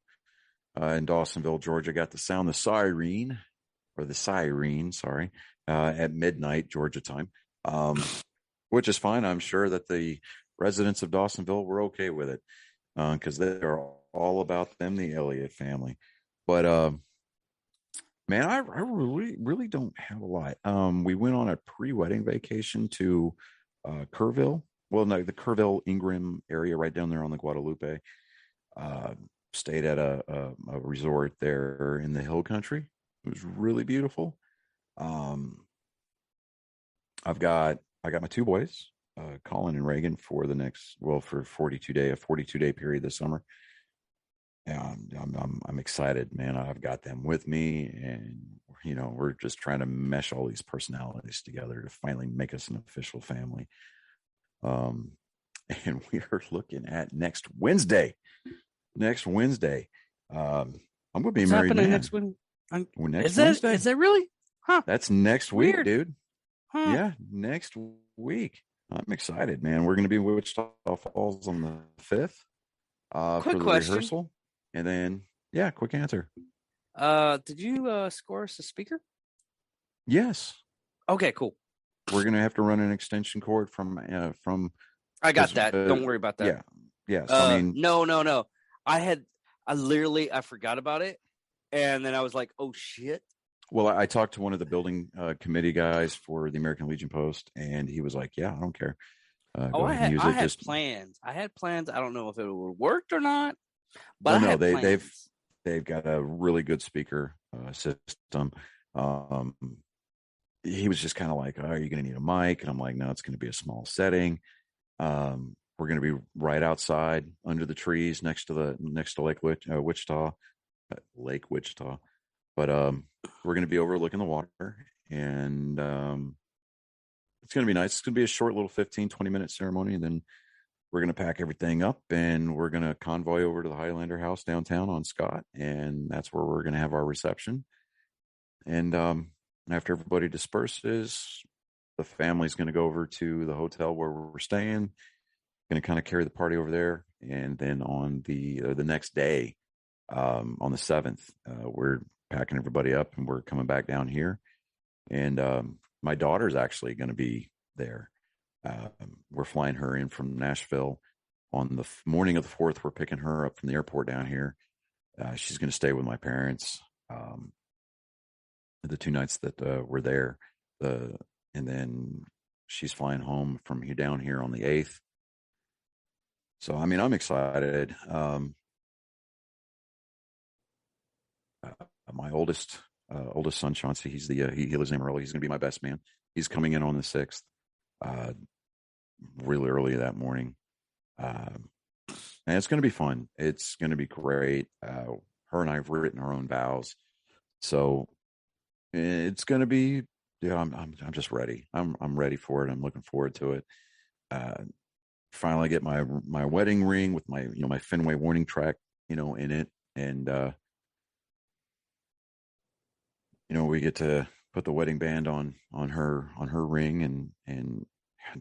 in Dawsonville, Georgia, got to sound the siren, at midnight Georgia time, which is fine. I'm sure that the residents of Dawsonville were okay with it because they are all about them, the Elliott family. But man, I really don't have a lot. We went on a pre-wedding vacation to Kerrville. Well, no, the Kerrville Ingram area right down there on the Guadalupe. Stayed at a resort there in the hill country. It was really beautiful. I got my two boys, Colin and Reagan, for for a 42-day period this summer. And I'm excited, man. I've got them with me, and we're just trying to mesh all these personalities together to finally make us an official family. And we are looking at next Wednesday. I'm going to be married. Happening next week? Wednesday. Is that really? Huh? That's next week, Weird. dude. Huh. Yeah, next week. I'm excited, man. We're going to be in Wichita Falls on the 5th for the rehearsal. And then, quick answer. Did you score us a speaker? Yes. Okay, cool. We're going to have to run an extension cord from. I got that. Don't worry about that. Yeah. So, No. I forgot about it, and then I was like, "Oh shit!" Well, I talked to one of the building committee guys for the American Legion Post, and he was like, "Yeah, I don't care." I had plans. I don't know if it would have worked or not, but they've got a really good speaker system. He was just kind of like, "Oh, are you going to need a mic?" And I'm like, "No, it's going to be a small setting. We're going to be right outside under the trees next to Lake Wichita. But we're going to be overlooking the water, and it's going to be nice. It's going to be a short little 15-20 minute ceremony, and then we're going to pack everything up, and we're going to convoy over to the Highlander House downtown on Scott, and that's where we're going to have our reception. And after everybody disperses, the family's going to go over to the hotel where we're staying, going to kind of carry the party over there, and then on the next day, on the 7th, we're packing everybody up and we're coming back down here. And my daughter's actually going to be there. We're flying her in from Nashville on the morning of the 4th. We're picking her up from the airport down here. She's going to stay with my parents the 2 nights that we're there. And then she's flying home from here down here on the 8th. So, I mean, I'm excited. My oldest son, Chauncey, he's he lives in Amarillo. He's going to be my best man. He's coming in on the 6th, really early that morning. And it's going to be fun. It's going to be great. Her and I have written our own vows. So it's going to be, I'm just ready. I'm ready for it. I'm looking forward to it. Finally get my wedding ring with my, my Fenway warning track, in it. And, we get to put the wedding band on her ring, and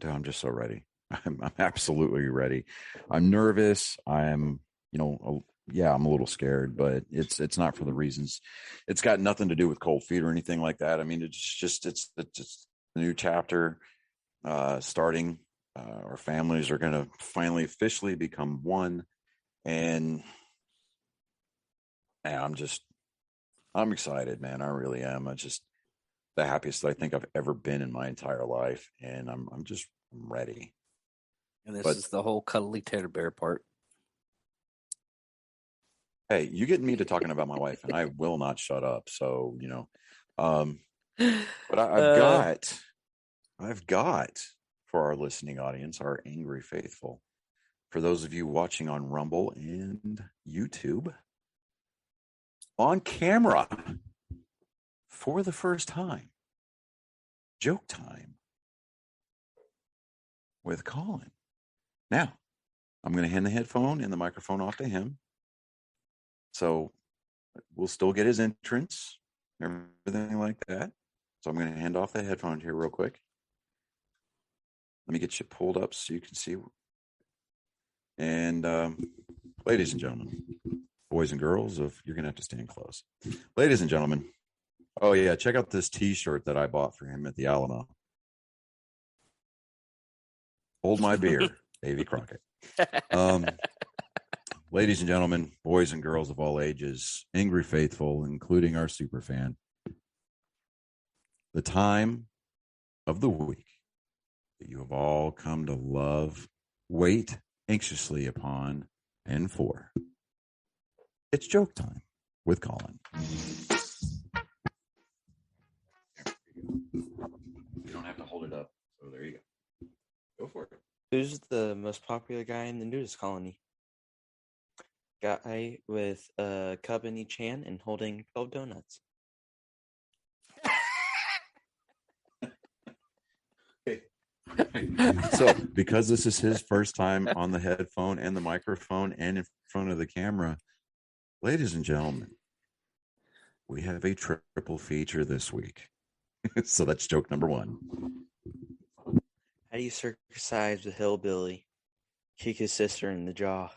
I'm just so ready. I'm absolutely ready. I'm nervous. I'm, I'm a little scared, but it's not for the reasons. It's got nothing to do with cold feet or anything like that. I mean, it's just a new chapter starting. Our families are going to finally officially become one, and I'm I'm excited, man. I really am. I'm just the happiest I think I've ever been in my entire life, and I'm ready. And this But- is the whole cuddly teddy bear part. Hey, you get me to talking about my wife, and I will not shut up. So but I've got for our listening audience, our angry faithful, for those of you watching on Rumble and YouTube, on camera for the first time, joke time with Colin. Now, I'm going to hand the headphone and the microphone off to him. So we'll still get his entrance, everything like that. So I'm going to hand off the headphone here real quick. Let me get you pulled up so you can see. And ladies and gentlemen, boys and girls, you're going to have to stand close. Ladies and gentlemen, oh yeah, check out this T-shirt that I bought for him at the Alamo. Hold my beer, Davy Crockett. Ladies and gentlemen, boys and girls of all ages, angry faithful, including our super fan, the time of the week that you have all come to love, wait anxiously upon, and for. It's joke time with Colin. You don't have to hold it up. So there you go. Go for it. Who's the most popular guy in the nudist colony? Guy with a cup in each hand and holding 12 donuts. So, because this is his first time on the headphone and the microphone and in front of the camera, ladies and gentlemen, we have a triple feature this week. So that's joke number one. How do you circumcise a hillbilly? Kick his sister in the jaw.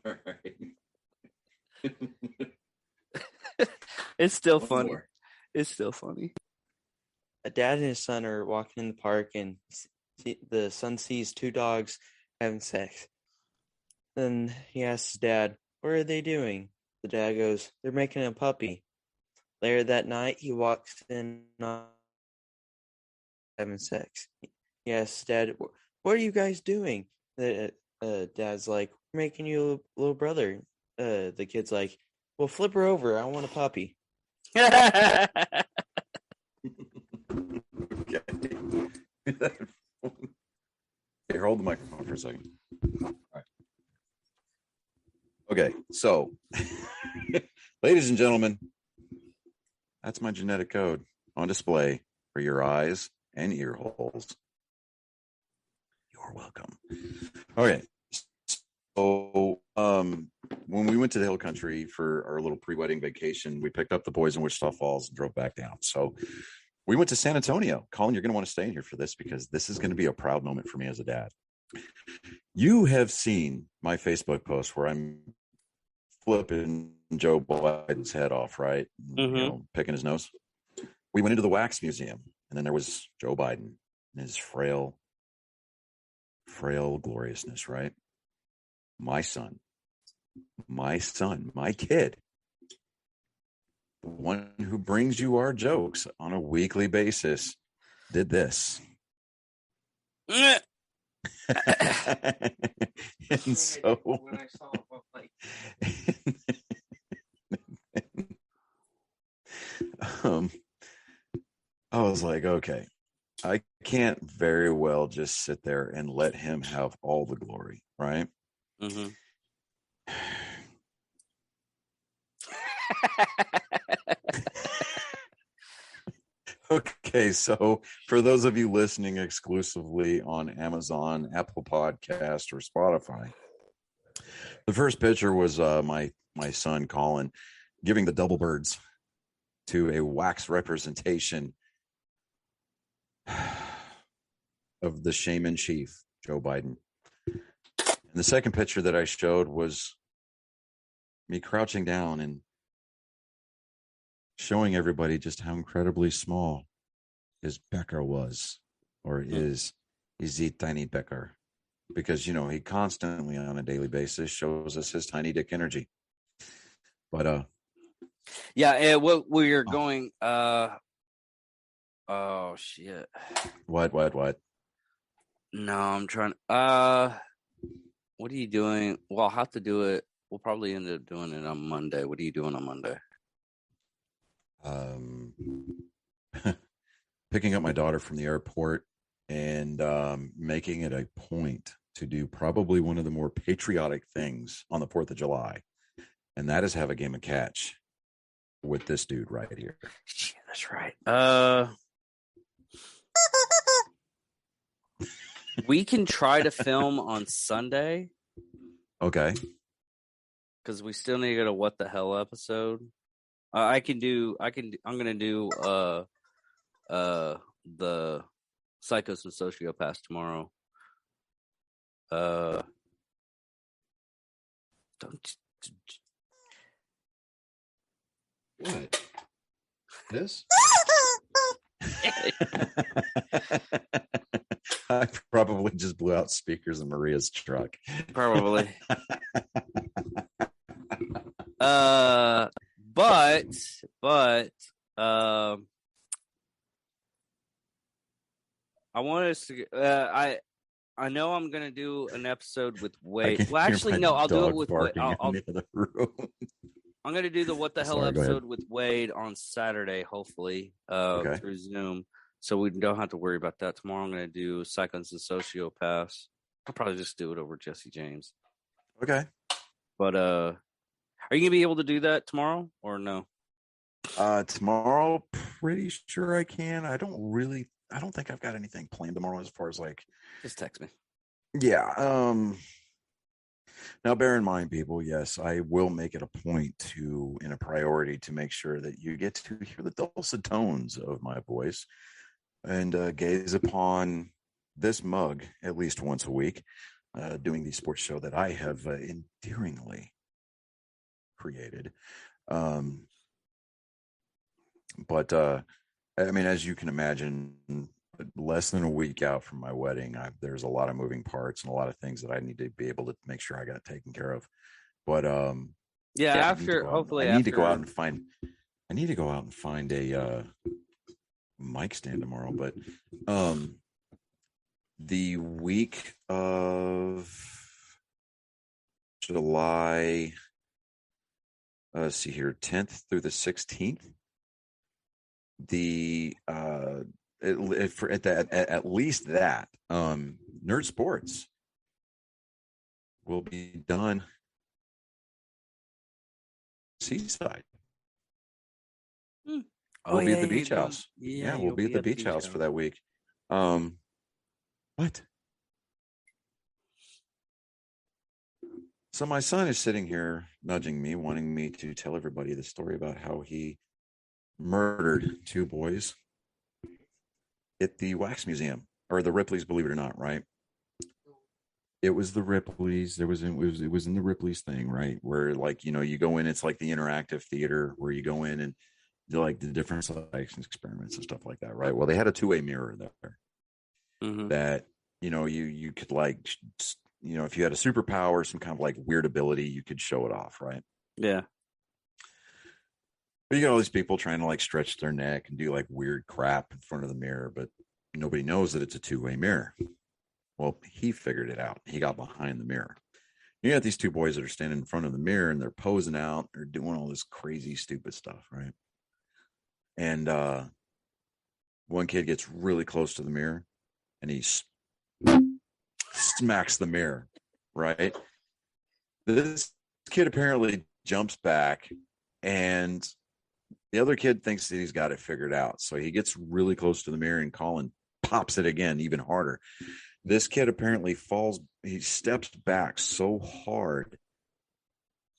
All right. It's still One funny. more. It's still funny. A dad and his son are walking in the park, and the son sees two dogs having sex. Then he asks his dad, "What are they doing?" The dad goes, "They're making a puppy." Later that night, he walks in having sex. He asks his dad, "What are you guys doing?" The dad's like, "We're making you a little brother." The kid's like, "Well, flip her over. I want a puppy." Okay. Here, hold the microphone for a second. All right. Okay, so, ladies and gentlemen, that's my genetic code on display for your eyes and ear holes. You're welcome. Okay, so when we went to the Hill Country for our little pre-wedding vacation, we picked up the boys in Wichita Falls and drove back down. So we went to San Antonio. Colin, you're going to want to stay in here for this because this is going to be a proud moment for me as a dad. You have seen my Facebook post where I'm flipping Joe Biden's head off, right? Mm-hmm. You know, picking his nose. We went into the wax museum, and then there was Joe Biden and his frail gloriousness, right? My son, my kid, the one who brings you our jokes on a weekly basis, did this. And so when I saw him, I'm like, I was like, okay, I can't very well just sit there and let him have all the glory, right? Mm-hmm. Okay, so for those of you listening exclusively on Amazon, Apple Podcast, or Spotify, the first picture was my son Colin giving the double birds to a wax representation of the shaman chief, Joe Biden. And the second picture that I showed was me crouching down and showing everybody just how incredibly small his Becker was, or is a tiny Becker, because, you know, he constantly on a daily basis shows us his tiny dick energy. But Yeah, what we are going. Oh shit. what? No, I'm trying. What are you doing? Well, I'll have to do it. We'll probably end up doing it on Monday. What are you doing on Monday? Picking up my daughter from the airport and making it a point to do probably one of the more patriotic things on the 4th of July, and that is have a game of catch with this dude right here. Yeah, that's right. We can try to film on Sunday Okay. because we still need to get a what the hell episode. I'm gonna do the Psychos and Sociopaths tomorrow. Don't What? This? I probably just blew out speakers in Maria's truck. probably. But I want us to. I know I'm gonna do an episode with Wade. Well, actually, no, I'll do it with Wade. I'm gonna do the what the hell Sorry, episode with Wade on Saturday, hopefully, through Zoom. So we don't have to worry about that tomorrow. I'm gonna do Psychos and Sociopaths. I'll probably just do it over Jesse James. Okay. But are you gonna be able to do that tomorrow or no? Tomorrow, pretty sure I can. I don't think I've got anything planned tomorrow as far as like. Just text me. Yeah. Now, bear in mind, people, yes, I will make it a point in a priority to make sure that you get to hear the dulcet tones of my voice and gaze upon this mug at least once a week, doing the sports show that I have endearingly created. But I mean, as you can imagine, less than a week out from my wedding, there's a lot of moving parts and a lot of things that I need to be able to make sure I got taken care of. But hopefully I need to go out and find a mic stand tomorrow. But the week of July, let's see here, 10th through the 16th, at least that Nerd Sports will be done seaside. We'll be at the beach house. Yeah, we'll be at the beach house for that week. What? So my son is sitting here nudging me, wanting me to tell everybody the story about how he murdered 2 boys at the Wax Museum, or the Ripley's, believe it or not, right? It was the Ripley's. It was in the Ripley's thing, right? Where, like, you go in, it's like the interactive theater where you go in and do like the different selection experiments and stuff like that, right? Well, they had a 2-way mirror there that, you could, like, if you had a superpower, some kind of like weird ability, you could show it off, right? Yeah. But you got all these people trying to like stretch their neck and do like weird crap in front of the mirror, but nobody knows that it's a 2-way mirror. Well, he figured it out. He got behind the mirror. You got these 2 boys that are standing in front of the mirror and they're posing out. They're doing all this crazy, stupid stuff, right? And one kid gets really close to the mirror and he smacks the mirror, right? This kid apparently jumps back and the other kid thinks that he's got it figured out. So he gets really close to the mirror and Colin pops it again, even harder. This kid apparently falls. He steps back so hard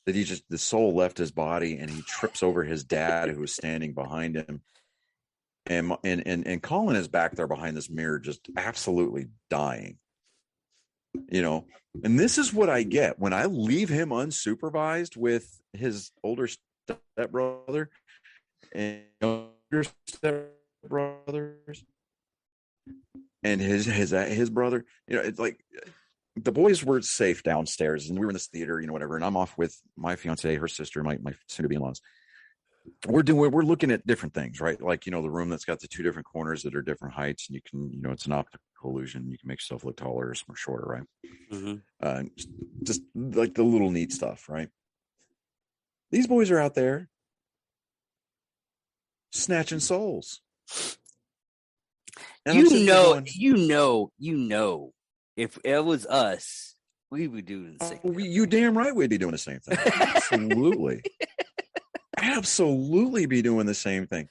that the soul left his body and he trips over his dad who was standing behind him. And Colin is back there behind this mirror, just absolutely dying. And this is what I get when I leave him unsupervised with his older stepbrother and younger stepbrothers and his brother. It's like the boys were safe downstairs, and we were in this theater, whatever. And I'm off with my fiance, her sister, my soon-to-be in-laws. We're looking at different things, right? Like, the room that's got the two different corners that are different heights, and you can, it's an optical illusion. You can make yourself look taller or shorter, right? Mm-hmm. Just like the little neat stuff, right? These boys are out there snatching souls. And if it was us, we would do the same thing. You damn right we'd be doing the same thing. Absolutely. Absolutely be doing the same thing.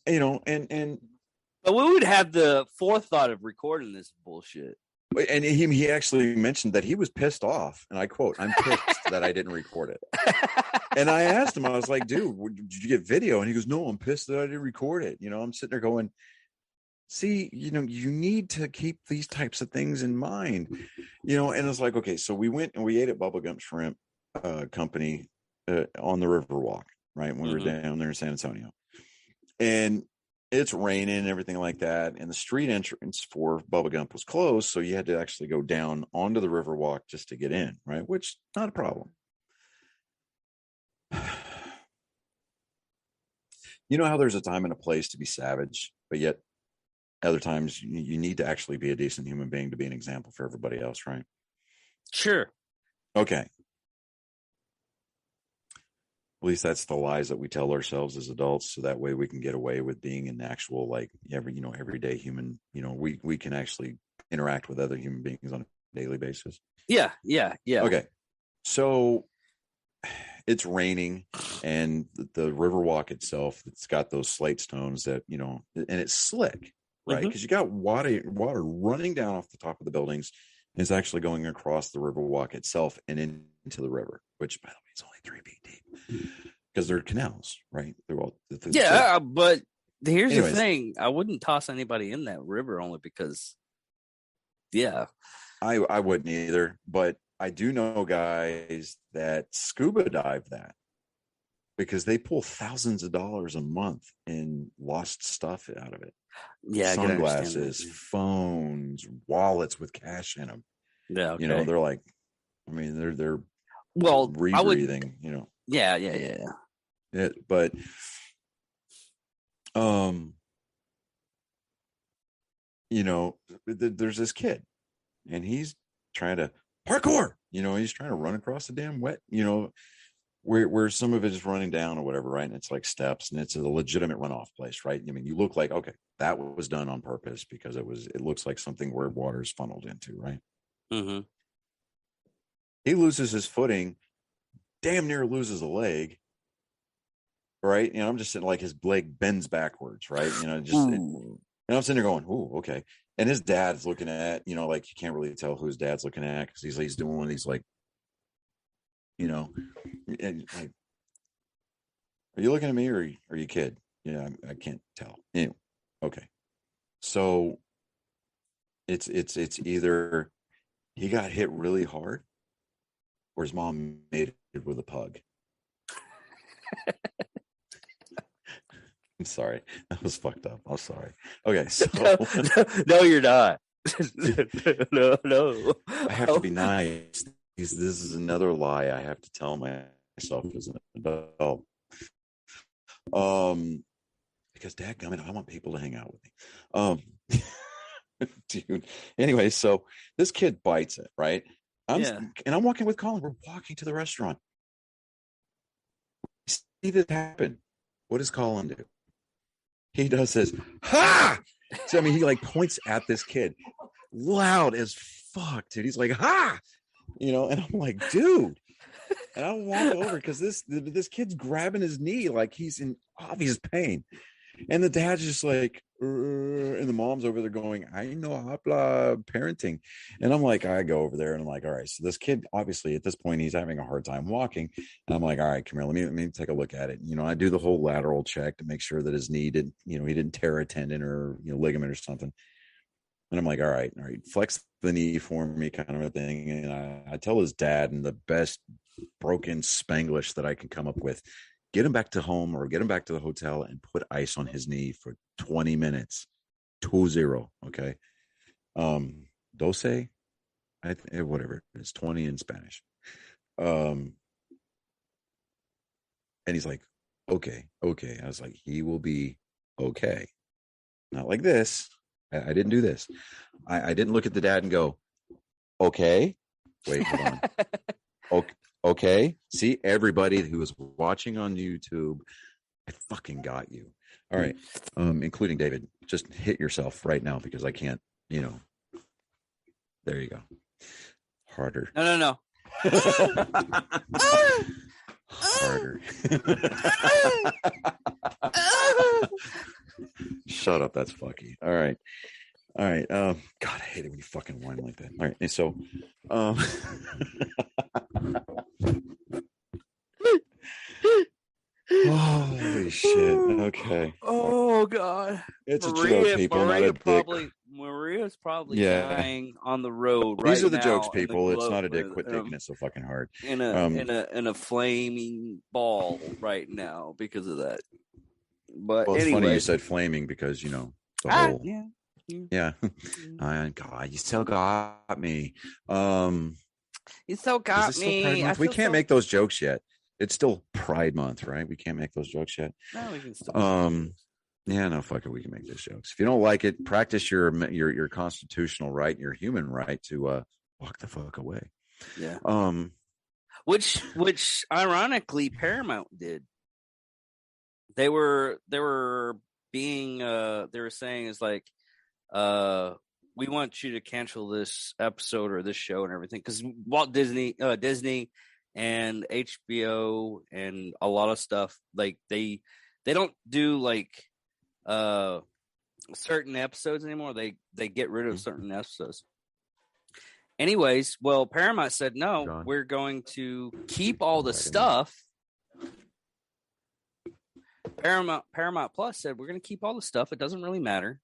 And but we would have the forethought of recording this bullshit. And he actually mentioned that he was pissed off, and I quote, "I'm pissed that I didn't record it." And I asked him, I was like, "Dude, did you get video?" And he goes, "No, I'm pissed that I didn't record it." I'm sitting there going, see, you need to keep these types of things in mind, and it's like, okay, so we went and we ate at Bubblegum Shrimp Company on the Riverwalk, right? When we were down there in San Antonio, and it's raining and everything like that. And the street entrance for Bubba Gump was closed. So you had to actually go down onto the Riverwalk just to get in, right? Which, not a problem. You know how there's a time and a place to be savage, but yet other times you need to actually be a decent human being to be an example for everybody else, right? Sure. Okay. At least that's the lies that we tell ourselves as adults, so that way we can get away with being an actual, like, everyday human. We can actually interact with other human beings on a daily basis. Yeah. Okay, so it's raining, and the Riverwalk itself, it's got those slate stones that and it's slick, right? Because you got water running down off the top of the buildings. And it's actually going across the Riverwalk itself and into the river, which, by the way, is only 3 feet deep because they're canals, right? They're all but here's the thing: I wouldn't toss anybody in that river only because, I wouldn't either. But I do know guys that scuba dive that because they pull thousands of dollars a month in lost stuff out of it. Yeah, sunglasses, phones, wallets with cash in them. Yeah, okay. They're like, I mean, they're rebreathing. Yeah. But there's this kid, and he's trying to parkour. He's trying to run across the damn wet. Where some of it is running down or whatever, right? And it's like steps, and it's a legitimate runoff place, right? I mean, you look like, okay, that was done on purpose because it looks like something where water is funneled into, right? Mm-hmm. He loses his footing, damn near loses a leg, right? I'm just sitting like his leg bends backwards, right? And I'm sitting there going, "Ooh, okay." And his dad's looking at, like you can't really tell who his dad's looking at because he's doing one of these like. And like, are you looking at me or are you kid? Yeah, I can't tell. Anyway, okay. So it's either he got hit really hard or his mom made it with a pug. I'm sorry. That was fucked up. I'm sorry. Okay. So no, you're not. No. I have to be nice. This is another lie I have to tell myself as an adult. Because dadgummit, I want people to hang out with me. Dude. Anyway, so this kid bites it, right? And I'm walking with Colin. We're walking to the restaurant. See this happen. What does Colin do? He does this, ha! So, I mean, he like points at this kid loud as fuck, dude. He's like, ha! And I'm like, dude. And I walk over because this kid's grabbing his knee like he's in obvious pain. And the dad's just like, and the mom's over there going, I know hopla parenting. And I'm like, I go over there and I'm like, all right, so this kid, obviously at this point, he's having a hard time walking. And I'm like, all right, come here, let me take a look at it. I do the whole lateral check to make sure that his knee didn't, he didn't tear a tendon or, ligament or something. And I'm like, all right, flex the knee for me kind of a thing. And I tell his dad in the best broken Spanglish that I can come up with, get him back to home or get him back to the hotel and put ice on his knee for 20 minutes. 2-0. Okay. Dose. whatever it is, 20 in Spanish. And he's like, okay. I was like, he will be okay. Not like this. I didn't do this. I didn't look at the dad and go, okay. Wait, hold on. Okay. See, everybody who is watching on YouTube, I fucking got you. All right. Including David. Just hit yourself right now because I can't, there you go. Harder. No. Harder. Shut up. That's fucky. All right. God, I hate it when you fucking whine like that. All right. And so, holy shit. Okay. Oh God. It's a joke, people, not a dick. Maria's probably dying on the road. These right are the now jokes, people. It's not a dick. with, Quit taking it so fucking hard. in a flaming ball right now because of that. But Well, it's anyway, funny you said flaming because the whole yeah. God, you still got me. You still got me. We can't make those jokes yet. It's still Pride Month, right? We can't make those jokes yet. No, we can still. Yeah, no, fuck it. We can make those jokes. If you don't like it, practice your constitutional right, your human right to walk the fuck away. Yeah. Which ironically Paramount did. They were being they were saying is like we want you to cancel this episode or this show and everything because Walt Disney and HBO and a lot of stuff like they don't do like certain episodes anymore. They get rid of certain episodes. Anyways, well, Paramount said no, we're going to keep all the stuff. Paramount Plus said we're going to keep all the stuff. It doesn't really matter.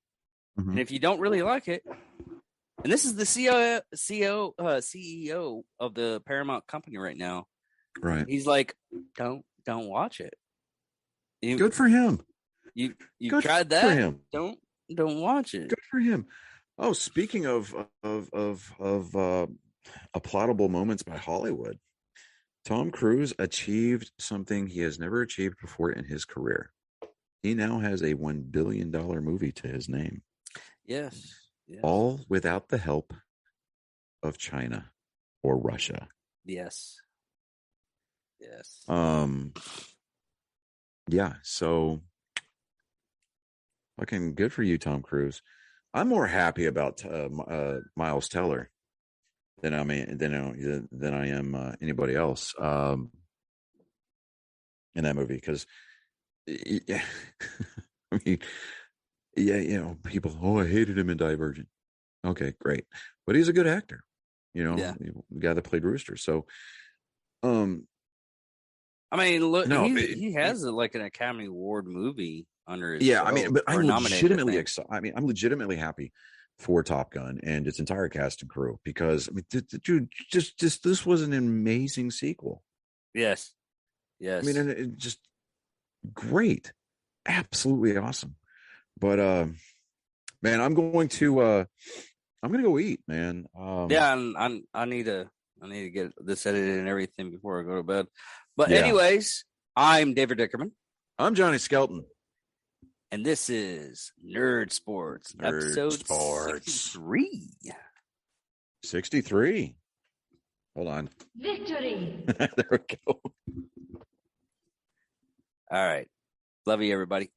Mm-hmm. And if you don't really like it, and this is the CEO of the Paramount company right now. Right. He's like, don't watch it. Good for him. You tried that. For him. Don't watch it. Good for him. Oh, speaking of applaudable moments by Hollywood, Tom Cruise achieved something he has never achieved before in his career. He now has a $1 billion movie to his name. Yes. All without the help of China or Russia. Yes. Yeah, so fucking good for you, Tom Cruise. I'm more happy about Miles Teller than I am anybody else in that movie because I mean, people, I hated him in Divergent. Okay, great, but he's a good actor, the guy that played Rooster. So, I mean, look, he has like an Academy Award movie under his show. I mean, but I'm legitimately excited. I mean, I'm legitimately happy for Top Gun and its entire cast and crew because I mean, dude, just this was an amazing sequel. Yes. I mean, and it just great, absolutely awesome. But man, I'm going to go eat, man. And I need to get this edited and everything before I go to bed. But anyways, I'm David Dickerman. I'm Johnny Skelton. And this is Nerd Sports, episode 63. 63. Hold on. Victory. There we go. All right. Love you, everybody.